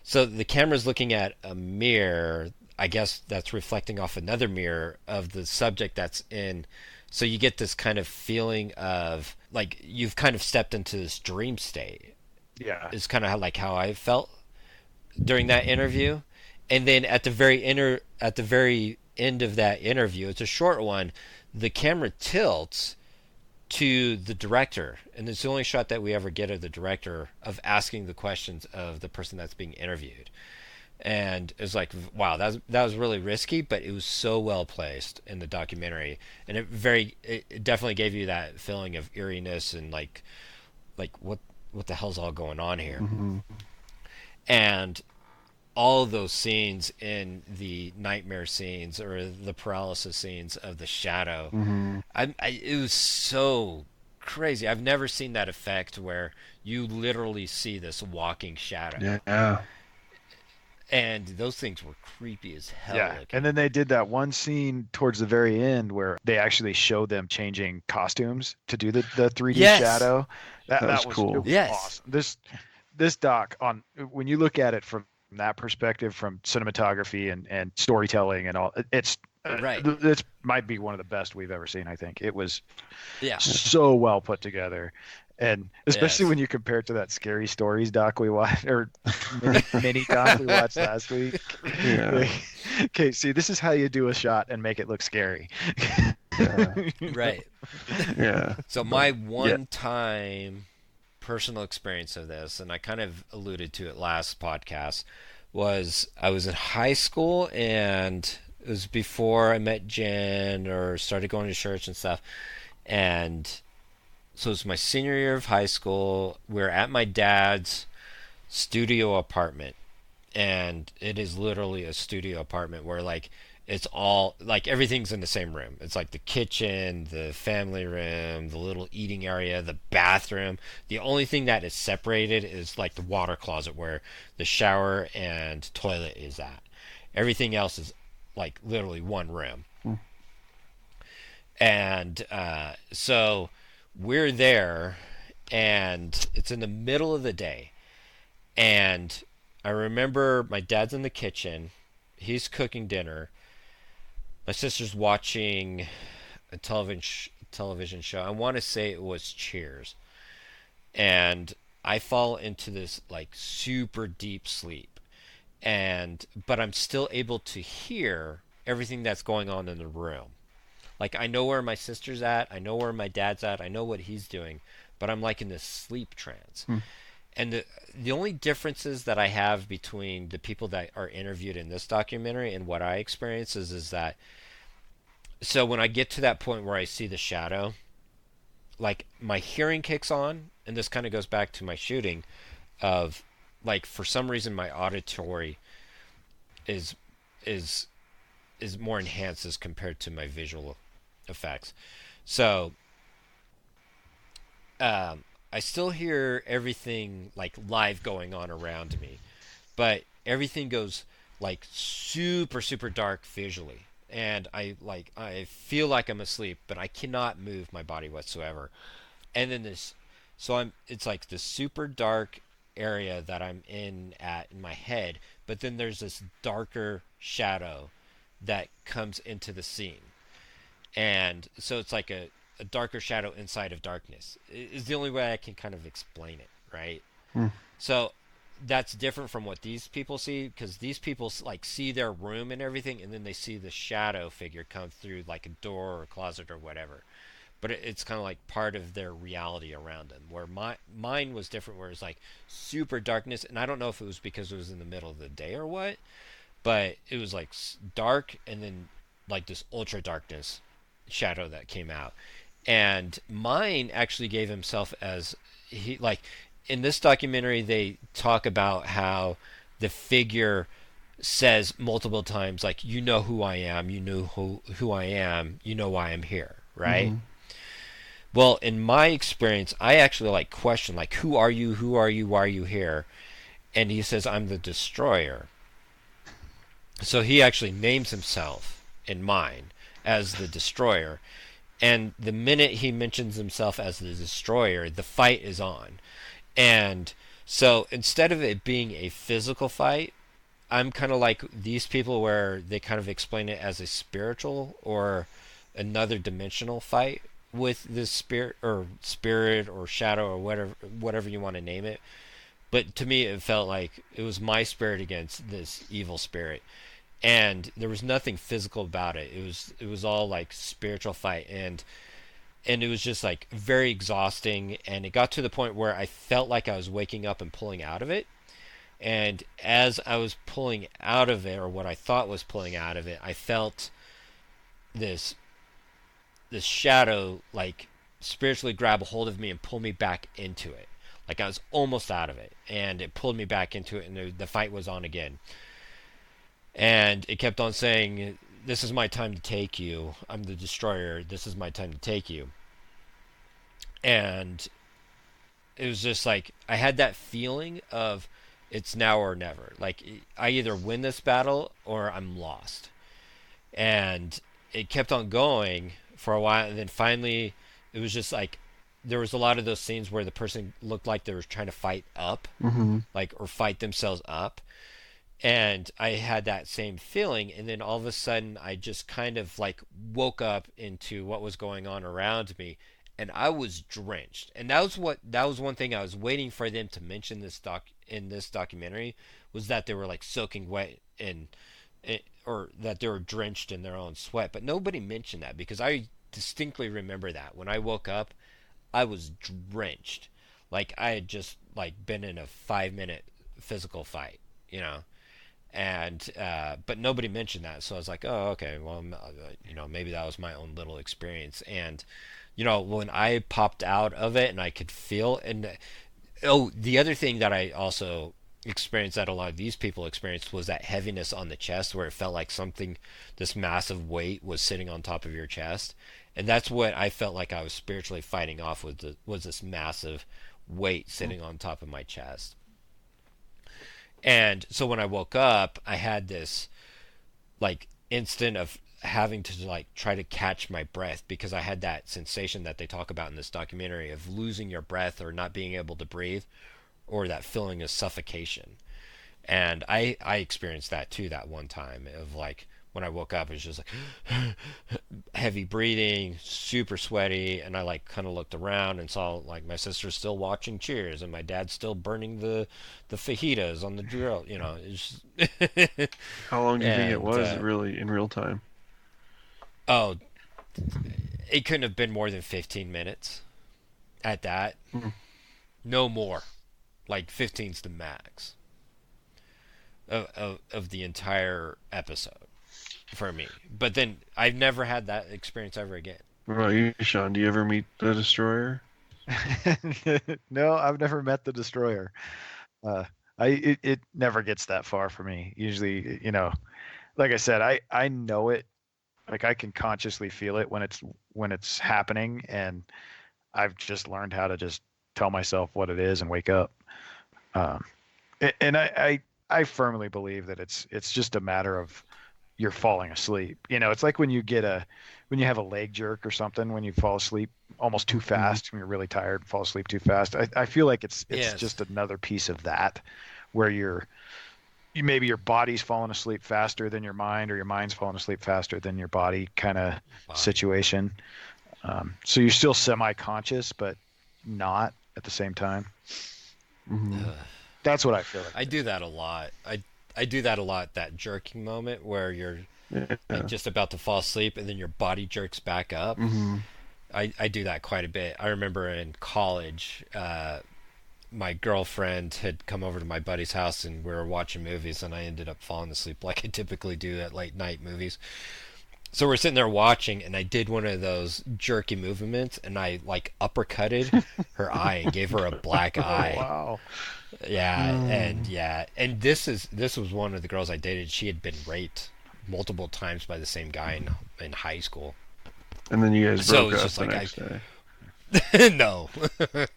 So the camera's looking at a mirror, I guess that's reflecting off another mirror of the subject that's in. So you get this kind of feeling of like you've kind of stepped into this dream state. Yeah. Is kind of like how I felt during that interview. And then at the very end of that interview, it's a short one, the camera tilts to the director, and it's the only shot that we ever get of the director of asking the questions of the person that's being interviewed. And it's like, wow, that was really risky, but it was so well placed in the documentary, and it definitely gave you that feeling of eeriness and like what the hell's all going on here. Mm-hmm. And all those scenes in the nightmare scenes or the paralysis scenes of the shadow, Mm-hmm. it was so crazy. I've never seen that effect where you literally see this walking shadow. Yeah. And those things were creepy as hell. Yeah, looking. and then they did that one scene towards the very end where they actually showed them changing costumes to do the 3D Yes. shadow. That was cool. It was Yes. awesome. This doc, on when you look at it from that perspective, from cinematography and storytelling and all, it's Right. This might be one of the best we've ever seen. I think it was Yeah. so well put together. And especially Yes. when you compare it to that Scary Stories doc we watched, or mini doc we watched last week. Yeah. Okay, see, this is how you do a shot and make it look scary. Yeah. Right. Yeah. So my one-time personal experience of this, and I kind of alluded to it last podcast, was I was in high school, and it was before I met Jen or started going to church and stuff. And so it was my senior year of high school. We were at my dad's studio apartment, and it is literally a studio apartment where like it's all like everything's in the same room. It's like the kitchen, the family room, the little eating area, the bathroom. The only thing that is separated is like the water closet where the shower and toilet is at. Everything else is like literally one room. And so we're there, and it's in the middle of the day, and I remember my dad's in the kitchen, he's cooking dinner, my sister's watching a television show. I want to say it was Cheers, and I fall into this like super deep sleep, but I'm still able to hear everything that's going on in the room. Like, I know where my sister's at, I know where my dad's at, I know what he's doing, but I'm like in this sleep trance. And the only differences that I have between the people that are interviewed in this documentary and what I experience is that, so when I get to that point where I see the shadow, like my hearing kicks on, and this kind of goes back to my shooting of, like, for some reason my auditory is more enhanced as compared to my visual effects. So I still hear everything like live going on around me, but everything goes like super dark visually, and I feel like I'm asleep, but I cannot move my body whatsoever. And then it's like this super dark area that I'm in my head, but then there's this darker shadow that comes into the scene. And so it's like a darker shadow inside of darkness is the only way I can kind of explain it, right? So that's different from what these people see, because these people like see their room and everything, and then they see the shadow figure come through like a door or a closet or whatever. But it's kind of like part of their reality around them, where mine was different, where it's like super darkness. And I don't know if it was because it was in the middle of the day or what, but it was like dark, and then like this ultra darkness shadow that came out. And mine actually gave himself as he, like, in this documentary they talk about how the figure says multiple times, like, you know who I am, you know who I am, you know why I'm here, right? Mm-hmm. Well, in my experience, I actually like question, like, who are you, why are you here? And he says, I'm the destroyer. So he actually names himself in mine as the destroyer. And the minute he mentions himself as the destroyer, the fight is on. And so instead of it being a physical fight, I'm kind of like these people where they kind of explain it as a spiritual or another dimensional fight with this spirit or shadow or whatever you want to name it. But to me, it felt like it was my spirit against this evil spirit, and there was nothing physical about it. It was all like spiritual fight, and it was just like very exhausting. And it got to the point where I felt like I was waking up and pulling out of it. And as I was pulling out of it, or what I thought was pulling out of it, I felt this shadow like spiritually grab a hold of me and pull me back into it. Like I was almost out of it, and it pulled me back into it, and the fight was on again. And it kept on saying, this is my time to take you. I'm the destroyer. This is my time to take you. And it was just like, I had that feeling of it's now or never. Like, I either win this battle or I'm lost. And it kept on going for a while, and then finally it was just like, there was a lot of those scenes where the person looked like they were trying to fight up, Mm-hmm. like, or fight themselves up. And I had that same feeling, and then all of a sudden I just kind of like woke up into what was going on around me, and I was drenched. And that was one thing I was waiting for them to mention in this documentary, was that they were like soaking wet or that they were drenched in their own sweat. But nobody mentioned that, because I distinctly remember that when I woke up, I was drenched, like I had just like been in a 5-minute physical fight, you know. And but nobody mentioned that, so I was like, oh, okay, well, you know, maybe that was my own little experience. And you know, when I popped out of it and I could feel, and the other thing that I also experienced, that a lot of these people experienced, was that heaviness on the chest, where it felt like something, this massive weight was sitting on top of your chest. And that's what I felt like I was spiritually fighting off, was this massive weight sitting on top of my chest. And so when I woke up, I had this like instant of having to like try to catch my breath, because I had that sensation that they talk about in this documentary of losing your breath or not being able to breathe, or that feeling of suffocation. And I experienced that too, that one time, of like, when I woke up, it was just like heavy breathing, super sweaty, and I like kind of looked around and saw like my sister's still watching Cheers, and my dad's still burning the fajitas on the grill. You know, it's just How long do you think it was really in real time? Oh, it couldn't have been more than 15 minutes at that. No more. Like 15's the max of the entire episode for me. But then I've never had that experience ever again. What about you, Sean? Do you ever meet the Destroyer? No, I've never met the Destroyer. It never gets that far for me. Usually, you know, like I said, I know it. Like, I can consciously feel it when it's happening, and I've just learned how to just tell myself what it is and wake up. And I firmly believe that it's just a matter of you're falling asleep. You know, it's like when you have a leg jerk or something, when you fall asleep almost too fast, when you're really tired and fall asleep too fast. I feel like it's Yes. just another piece of that, where maybe your body's falling asleep faster than your mind, or your mind's falling asleep faster than your body, kind of situation. So you're still semi-conscious, but not at the same time. Mm-hmm. That's what I feel like. I do that a lot. I do that a lot, that jerking moment where you're like just about to fall asleep and then your body jerks back up. Mm-hmm. I do that quite a bit. I remember in college, my girlfriend had come over to my buddy's house and we were watching movies, and I ended up falling asleep like I typically do at late night movies. So we're sitting there watching, and I did one of those jerky movements, and I like uppercutted her eye and gave her a black eye. Wow. Yeah, and this was one of the girls I dated. She had been raped multiple times by the same guy in high school. And then you guys So broke it's up just the like next day. No,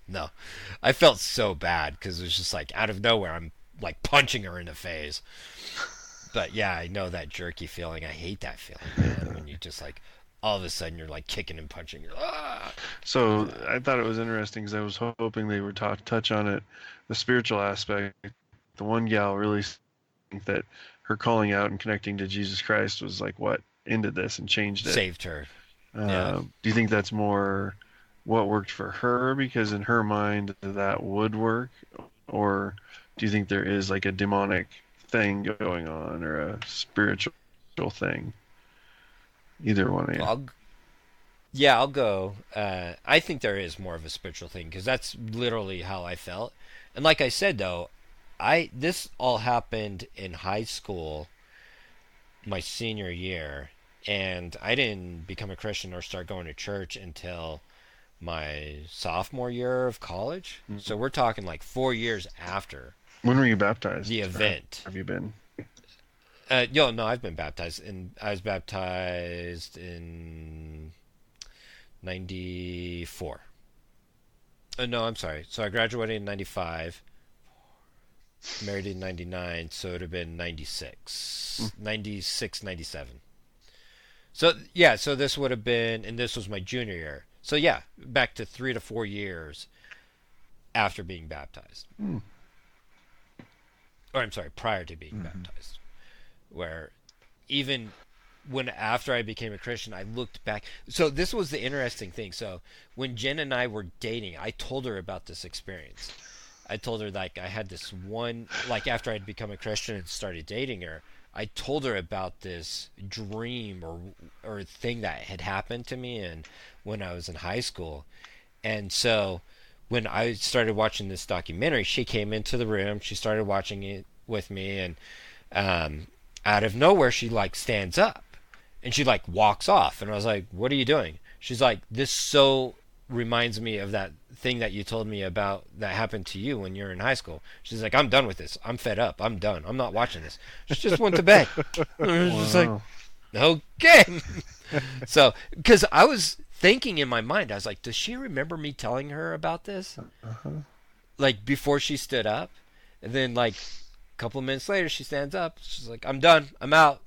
no, I felt so bad because it was just like out of nowhere I'm like punching her in the face. But yeah, I know that jerky feeling. I hate that feeling, man. When you just like all of a sudden you're like kicking and punching. You're So I thought it was interesting because I was hoping they would touch on it, the spiritual aspect. The one gal really think that her calling out and connecting to Jesus Christ was like what ended this and changed it. saved her. Yeah. Do you think that's more what worked for her because in her mind that would work, or do you think there is like a demonic thing going on or a spiritual thing? Either one of you. I'll go. I think there is more of a spiritual thing because that's literally how I felt. And like I said, though, this all happened in high school, my senior year, and I didn't become a Christian or start going to church until my sophomore year of college. Mm-hmm. So we're talking like 4 years after When were you baptized? the event. Have you been? No, I've been baptized, and I was baptized in '94. No, I'm sorry. So I graduated in '95, married in '99, so it would have been '96, 97. So yeah, so this would have been, and this was my junior year. So yeah, back to 3 to 4 years after being baptized. Or I'm sorry, prior to being baptized. Where even when after I became a Christian, I looked back. So this was the interesting thing. So when Jen and I were dating, I told her about this experience. I told her like I had this one, like after I'd become a Christian and started dating her, I told her about this dream or thing that had happened to me and when I was in high school. And so when I started watching this documentary, she came into the room, she started watching it with me, and out of nowhere she like stands up and she like walks off, and I was like, what are you doing? She's like, this so reminds me of that thing that you told me about that happened to you when you were in high school. She's like, I'm done with this, I'm fed up, I'm done, I'm not watching this. She just went to bed. And I was just like, okay. So because I was thinking in my mind, I was like, does she remember me telling her about this like before she stood up? And then like a couple of minutes later she stands up, she's like, I'm done, I'm out,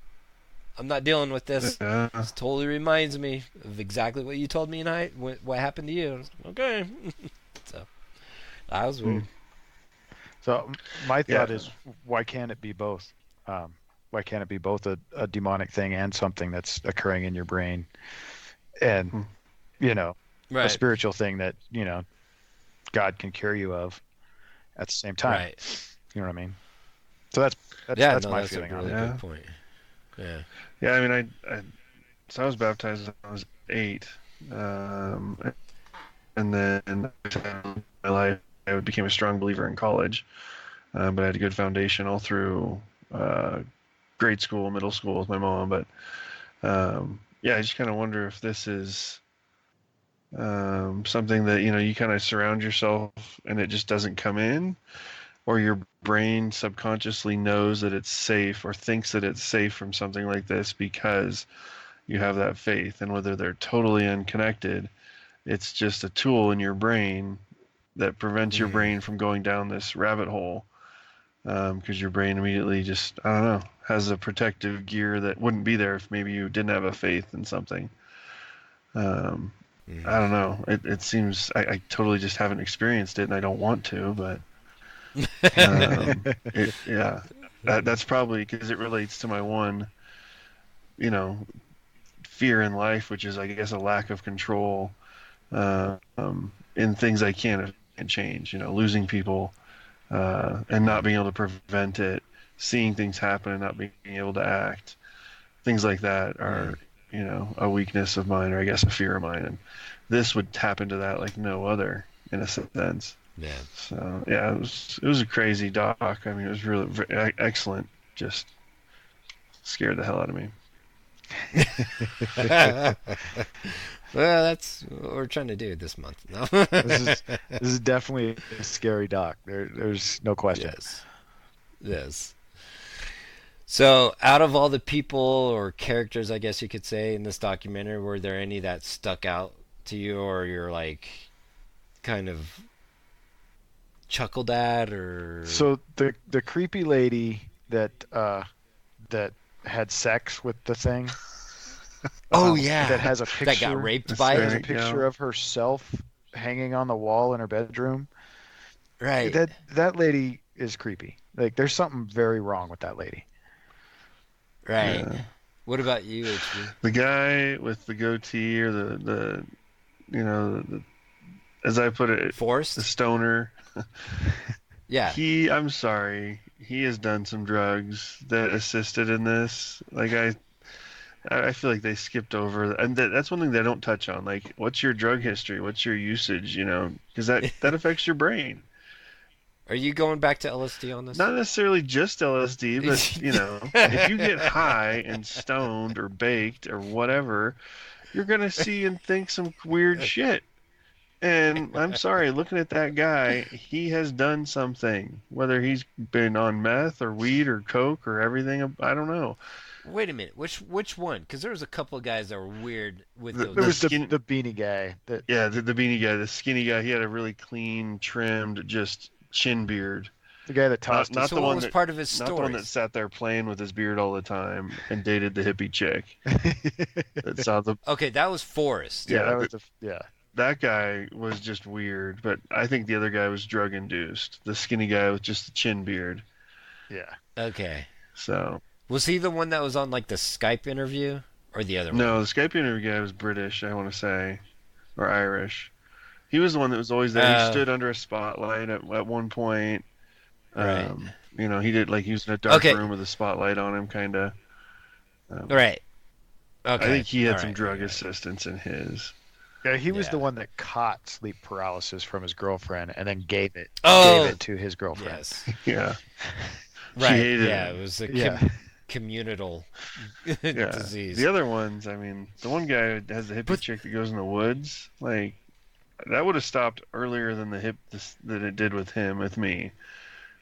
I'm not dealing with this. This totally reminds me of exactly what you told me tonight, what happened to you. I was like, okay. So that was weird. So my thought is, why can't it be both? Why can't it be both a demonic thing and something that's occurring in your brain, and a spiritual thing that God can cure you of at the same time? Right. You know what I mean? So that's my feeling on it. Good point. Yeah. Yeah, I mean, so I was baptized when I was 8, and then in my life I became a strong believer in college, but I had a good foundation all through grade school, middle school with my mom. But I just kind of wonder if this is something that you kind of surround yourself and it just doesn't come in, or your brain subconsciously knows that it's safe or thinks that it's safe from something like this because you have that faith. And whether they're totally unconnected, it's just a tool in your brain that prevents your brain from going down this rabbit hole, because your brain immediately just, I don't know, has a protective gear that wouldn't be there if maybe you didn't have a faith in something. I don't know. It seems I totally just haven't experienced it, and I don't want to, but that's probably because it relates to my one, fear in life, which is, I guess, a lack of control in things I can't change. Losing people and not being able to prevent it, seeing things happen and not being able to act. Things like that are, a weakness of mine, or I guess a fear of mine, and this would tap into that like no other, in a sense. Yeah. So yeah, it was a crazy doc. I mean, it was really excellent. Just scared the hell out of me. Well, that's what we're trying to do this month. No. This is definitely a scary doc. There's no question. Yes. Yes. So, out of all the people or characters, I guess you could say, in this documentary, were there any that stuck out to you, or you're like kind of chuckled at, or? So the creepy lady that had sex with the thing. Oh yeah, that has a picture that got raped by There's a it. picture of herself hanging on the wall in her bedroom. Right. That lady is creepy. Like there's something very wrong with that lady. Right. Yeah. What about you, HB? The guy with the goatee, or the as I put it, Forrest? the stoner. Yeah. I'm sorry, he has done some drugs that assisted in this. Like I feel like they skipped over, and that's one thing they don't touch on. Like, what's your drug history? What's your usage? Because that affects your brain. Are you going back to LSD on this? Not necessarily just LSD, but if you get high and stoned or baked or whatever, you're gonna see and think some weird shit. And I'm sorry, looking at that guy, he has done something. Whether he's been on meth or weed or coke or everything, I don't know. Wait a minute. Which one? Because there was a couple of guys that were weird with The- those. It was the skin- beanie guy. The beanie guy, the skinny guy. He had a really clean, trimmed, just chin beard. The guy that tossed Not so the what one was that, part of his not the one that stories? sat there playing with his beard all the time and dated the hippie chick. That saw the Okay, that was Forrest. Yeah, that was that guy was just weird, but I think the other guy was drug induced. The skinny guy with just the chin beard. yeah. Okay. So Was he the one that was on like the Skype interview, or the other one? no, the Skype interview guy was British, I want to say, or Irish. He was the one that was always there. He stood under a spotlight at one point. Right. He did, like, he was in a dark Okay. room with a spotlight on him, kind of. Right. Okay. I think he had All some right. drug assistance in his. Yeah, he was Yeah. the one that caught sleep paralysis from his girlfriend and then gave it Oh. to his girlfriend. Yes. Yeah. Right. hated Yeah, it. it was a Yeah. communal Yeah. disease. The other ones, I mean, the one guy who has the hippie chick that goes in the woods, like, that would have stopped earlier than that it did with him, with me.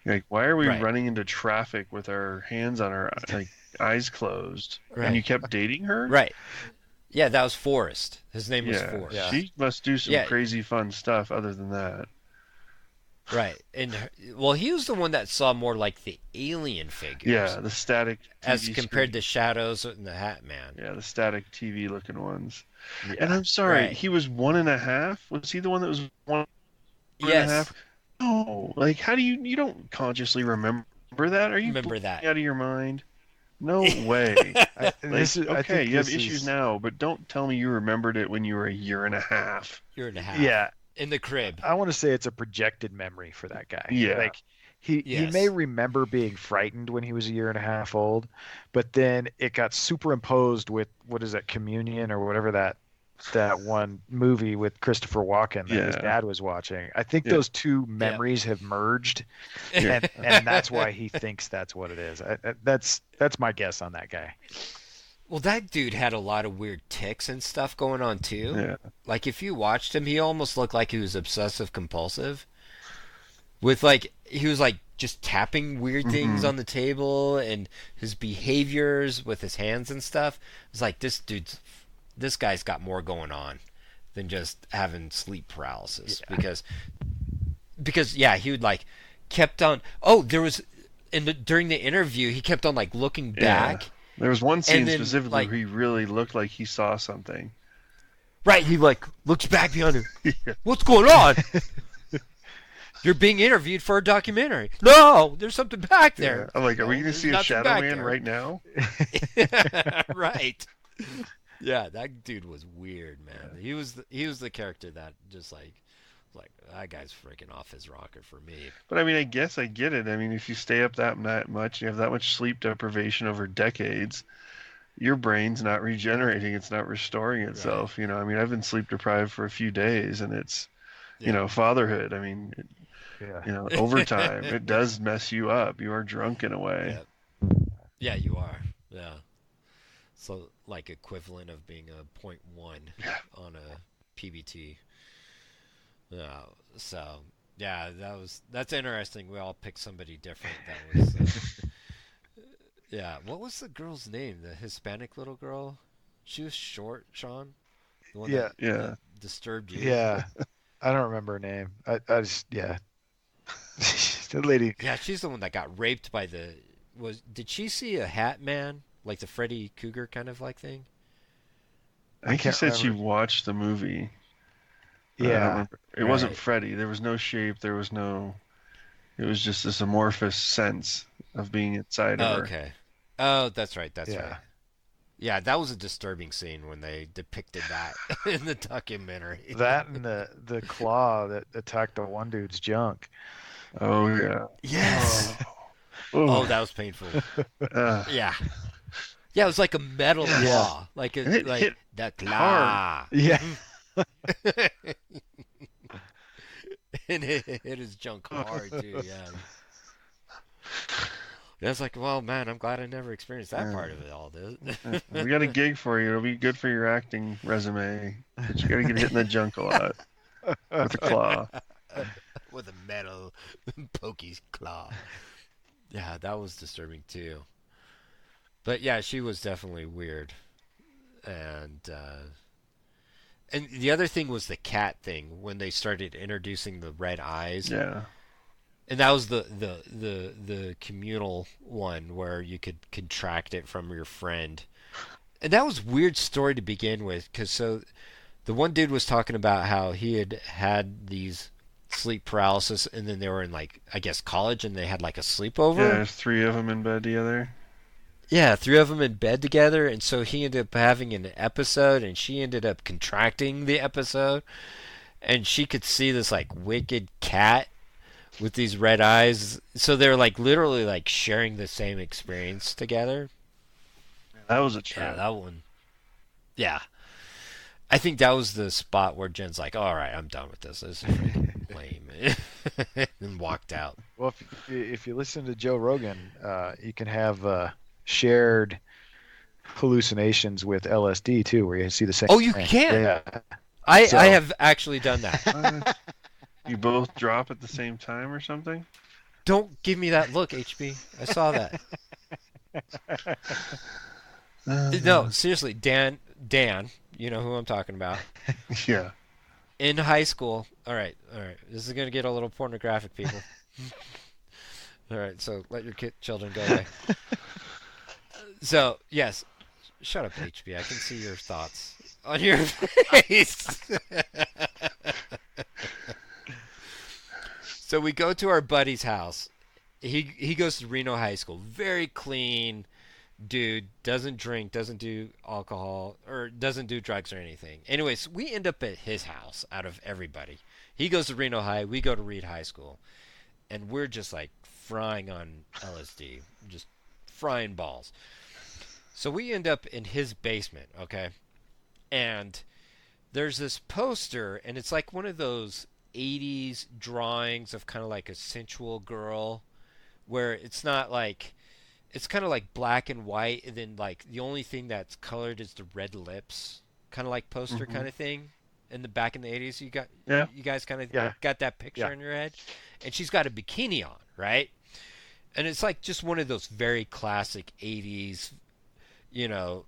Like, why are we Right. running into traffic with our hands on our eyes closed? Right. And you kept dating her? Right. Yeah, that was Forrest. His name was Yeah. Forrest. Yeah. She must do some Yeah. crazy fun stuff other than that. Right. And well, he was the one that saw more like the alien figures. Yeah, the static TV As compared screen. to Shadows and the Hat Man. Yeah, the static TV looking ones. Yeah. And I'm sorry, Right. he was 1.5? Was he the one that was 1.5? Yes. No, like, how do you don't consciously remember that? Are you Remember that. out of your mind? No way. I Like, think okay, you have this issues is- now, but don't tell me you remembered it when you were 1.5 years. Year and a half. Yeah, In the crib. I want to say it's a projected memory for that guy. Yeah. Like he Yes. may remember being frightened when he was a year and a half old, but then it got superimposed with what is that, Communion or whatever that one movie with Christopher Walken that his Yeah. dad was watching. I think Yeah. those two memories have merged, and that's why he thinks that's what it is. That's my guess on that guy. Well, that dude had a lot of weird tics and stuff going on too. Yeah. Like if you watched him, he almost looked like he was obsessive compulsive. With like he was like just tapping weird things on the table, and his behaviors with his hands and stuff. It's like this guy's got more going on than just having sleep paralysis. Because yeah, he would like kept on. Oh, there was during the interview, he kept on like looking back. Yeah. There was one scene then, specifically like- where he really looked like he saw something. Right, he like looks back behind him. Yeah. What's going on? You're being interviewed for a documentary. No, there's something back there. I'm like, are we No, going to see a there's nothing Shadow back Man there. right now? Right. Yeah, that dude was weird, man. He was the character that just like that guy's freaking off his rocker for me. But I mean, I guess I get it. I mean, if you stay up that much, you have that much sleep deprivation over decades, your brain's not regenerating. It's not restoring itself. You know, I mean, I've been sleep deprived for a few days, and it's, you know, fatherhood. I mean, Yeah. over time, it does mess you up. You are drunk in a way. Yeah, you are. Yeah. So, like, equivalent of being a .1 on a PBT. Yeah. So, yeah, that's interesting. We all picked somebody different. That was, yeah. What was the girl's name? The Hispanic little girl? She was short, Sean? The one Yeah. that disturbed you? Yeah. I don't remember her name. I just, yeah. The lady. Yeah, she's the one that got raped by did she see a Hat Man? Like the Freddy Krueger kind of like thing? I think you can't said she remember. watched the movie. I don't Yeah. remember. It wasn't Right. Freddy. There was no shape. There was no. It was just this amorphous sense of being inside of Oh, her. okay. Oh, that's right. That's Yeah. right. Yeah, that was a disturbing scene when they depicted that in the documentary. That and the claw that attacked the one dude's junk. Oh yeah. Yes. Oh. Oh, that was painful. Uh, Yeah. Yeah, it was like a metal Yeah. claw. Like And it like hit the claw. hard. Yeah. And it hit his junk hard too, yeah. That's like, well, man, I'm glad I never experienced that part of it all, dude. we got a gig for you. It'll be good for your acting resume. But you gotta get hit in the junk a lot with a claw. With a metal pokey claw. Yeah, that was disturbing too. But yeah, she was definitely weird. And the other thing was the cat thing when they started introducing the red eyes. Yeah. And that was the communal one where you could contract it from your friend. And that was a weird story to begin with, because so the one dude was talking about how he had these sleep paralysis, and then they were in, like, I guess college, and they had like a sleepover. Yeah, there's 3 of them in bed together. Yeah, 3 of them in bed together, and so he ended up having an episode, and she ended up contracting the episode, and she could see this like wicked cat with these red eyes. So they're like literally like sharing the same experience together. That was a Yeah, trip. that one. Yeah. I think that was the spot where Jen's like, all right, I'm done with this. This is freaking lame. And walked out. Well, if you listen to Joe Rogan, you can have shared hallucinations with LSD too, where you see the same. Oh, you thing. can? Yeah. I So- have actually done that. You both drop at the same time or something? Don't give me that look, HB. I saw that. No, seriously, Dan, you know who I'm talking about. Yeah. In high school, all right. This is gonna get a little pornographic, people. All right, so let your children go away. So yes, shut up, HB. I can see your thoughts on your face. So we go to our buddy's house. He goes to Reno High School. Very clean dude, doesn't drink, doesn't do alcohol, or doesn't do drugs or anything. Anyways, we end up at his house out of everybody. He goes to Reno High, we go to Reed High School, and we're just like frying on LSD, just frying balls. So we end up in his basement, okay? And there's this poster, and it's like one of those 80s drawings of kind of like a sensual girl, where it's not like, it's kind of like black and white, and then like the only thing that's colored is the red lips, kind of like poster kind of thing. In the back in the 80s, you guys kind of got that picture in your head, and she's got a bikini on, right? And it's like just one of those very classic 80s, you know,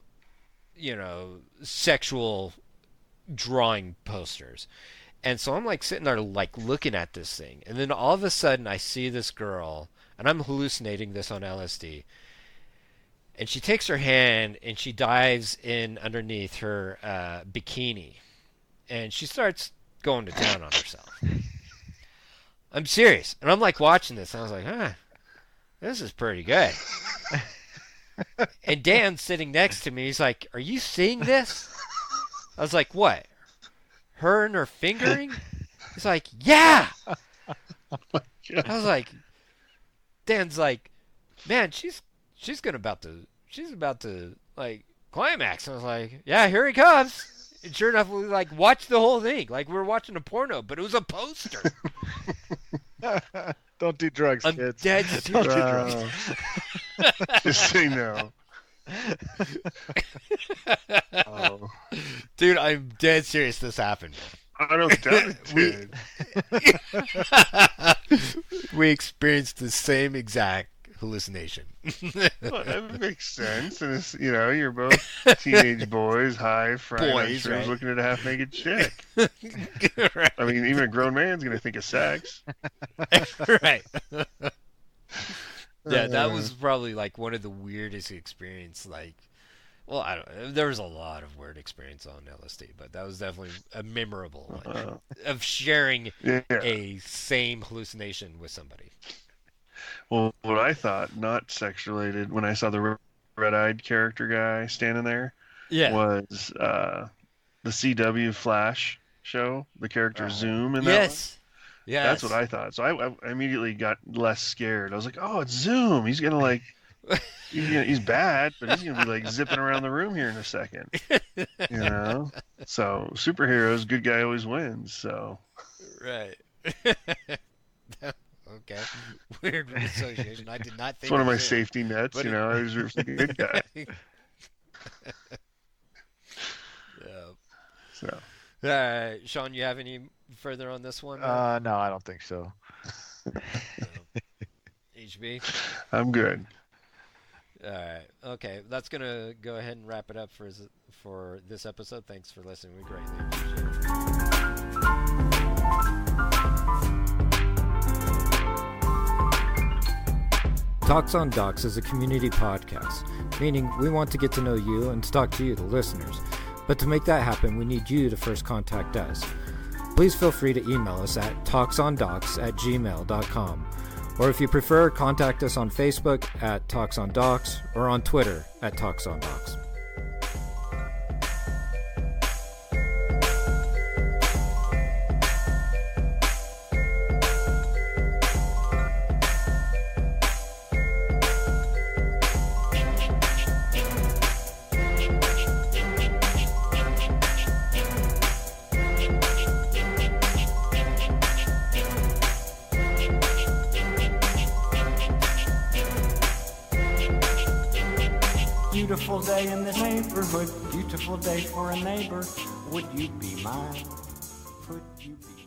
sexual drawing posters. And so I'm like sitting there like looking at this thing, and then all of a sudden I see this girl, and I'm hallucinating this on LSD. And she takes her hand and she dives in underneath her bikini, and she starts going to town on herself. I'm serious, and I'm like watching this, and I was like, this is pretty good. And Dan's sitting next to me. He's like, "Are you seeing this?" I was like, "What? Her and her fingering?" He's like, "Yeah." I was like, Dan's like, "Man, she's about to like climax." And I was like, "Yeah, here he comes." And sure enough, we like watched the whole thing like we were watching a porno, but it was a poster. Don't do drugs, I'm kids. dead Don't do serious. drugs. Just say no. Oh, Dude, I'm dead serious this happened. I don't doubt it did. We experienced the same exact hallucination. Well, that makes sense. And it's, you're both teenage boys, high, frying on Boys, shrooms, right. looking at a half-naked chick. Right. I mean, even a grown man's gonna think of sex. Right. Yeah, that was probably like one of the weirdest experience. Like, well, I don't know. There was a lot of weird experience on LSD, but that was definitely a memorable one of sharing Yeah. a same hallucination with somebody. Well, what I thought, not sex-related, when I saw the red-eyed character guy standing there, Yeah. was the CW Flash show, the character Zoom in that one. Yes. Yes. That's what I thought. So I immediately got less scared. I was like, oh, it's Zoom. He's going to like, he's bad, but he's going to be like zipping around the room here in a second. So superheroes, good guy always wins. So. Right. Okay. Weird association. I did not think It's one of my it. safety nets, But I was a good guy. Yeah. So. All right, Sean, you have any further on this one? No, I don't think so. HB? I'm good. All right. Okay, that's going to go ahead and wrap it up for this episode. Thanks for listening. We greatly appreciate it. Talks on Docs is a community podcast, meaning we want to get to know you and to talk to you, the listeners. But to make that happen, we need you to first contact us. Please feel free to email us at talksondocs@gmail.com. Or if you prefer, contact us on Facebook at Talks on Docs or on Twitter at Talks on Docs. Beautiful day in this neighborhood, beautiful day for a neighbor. Would you be mine? Could you be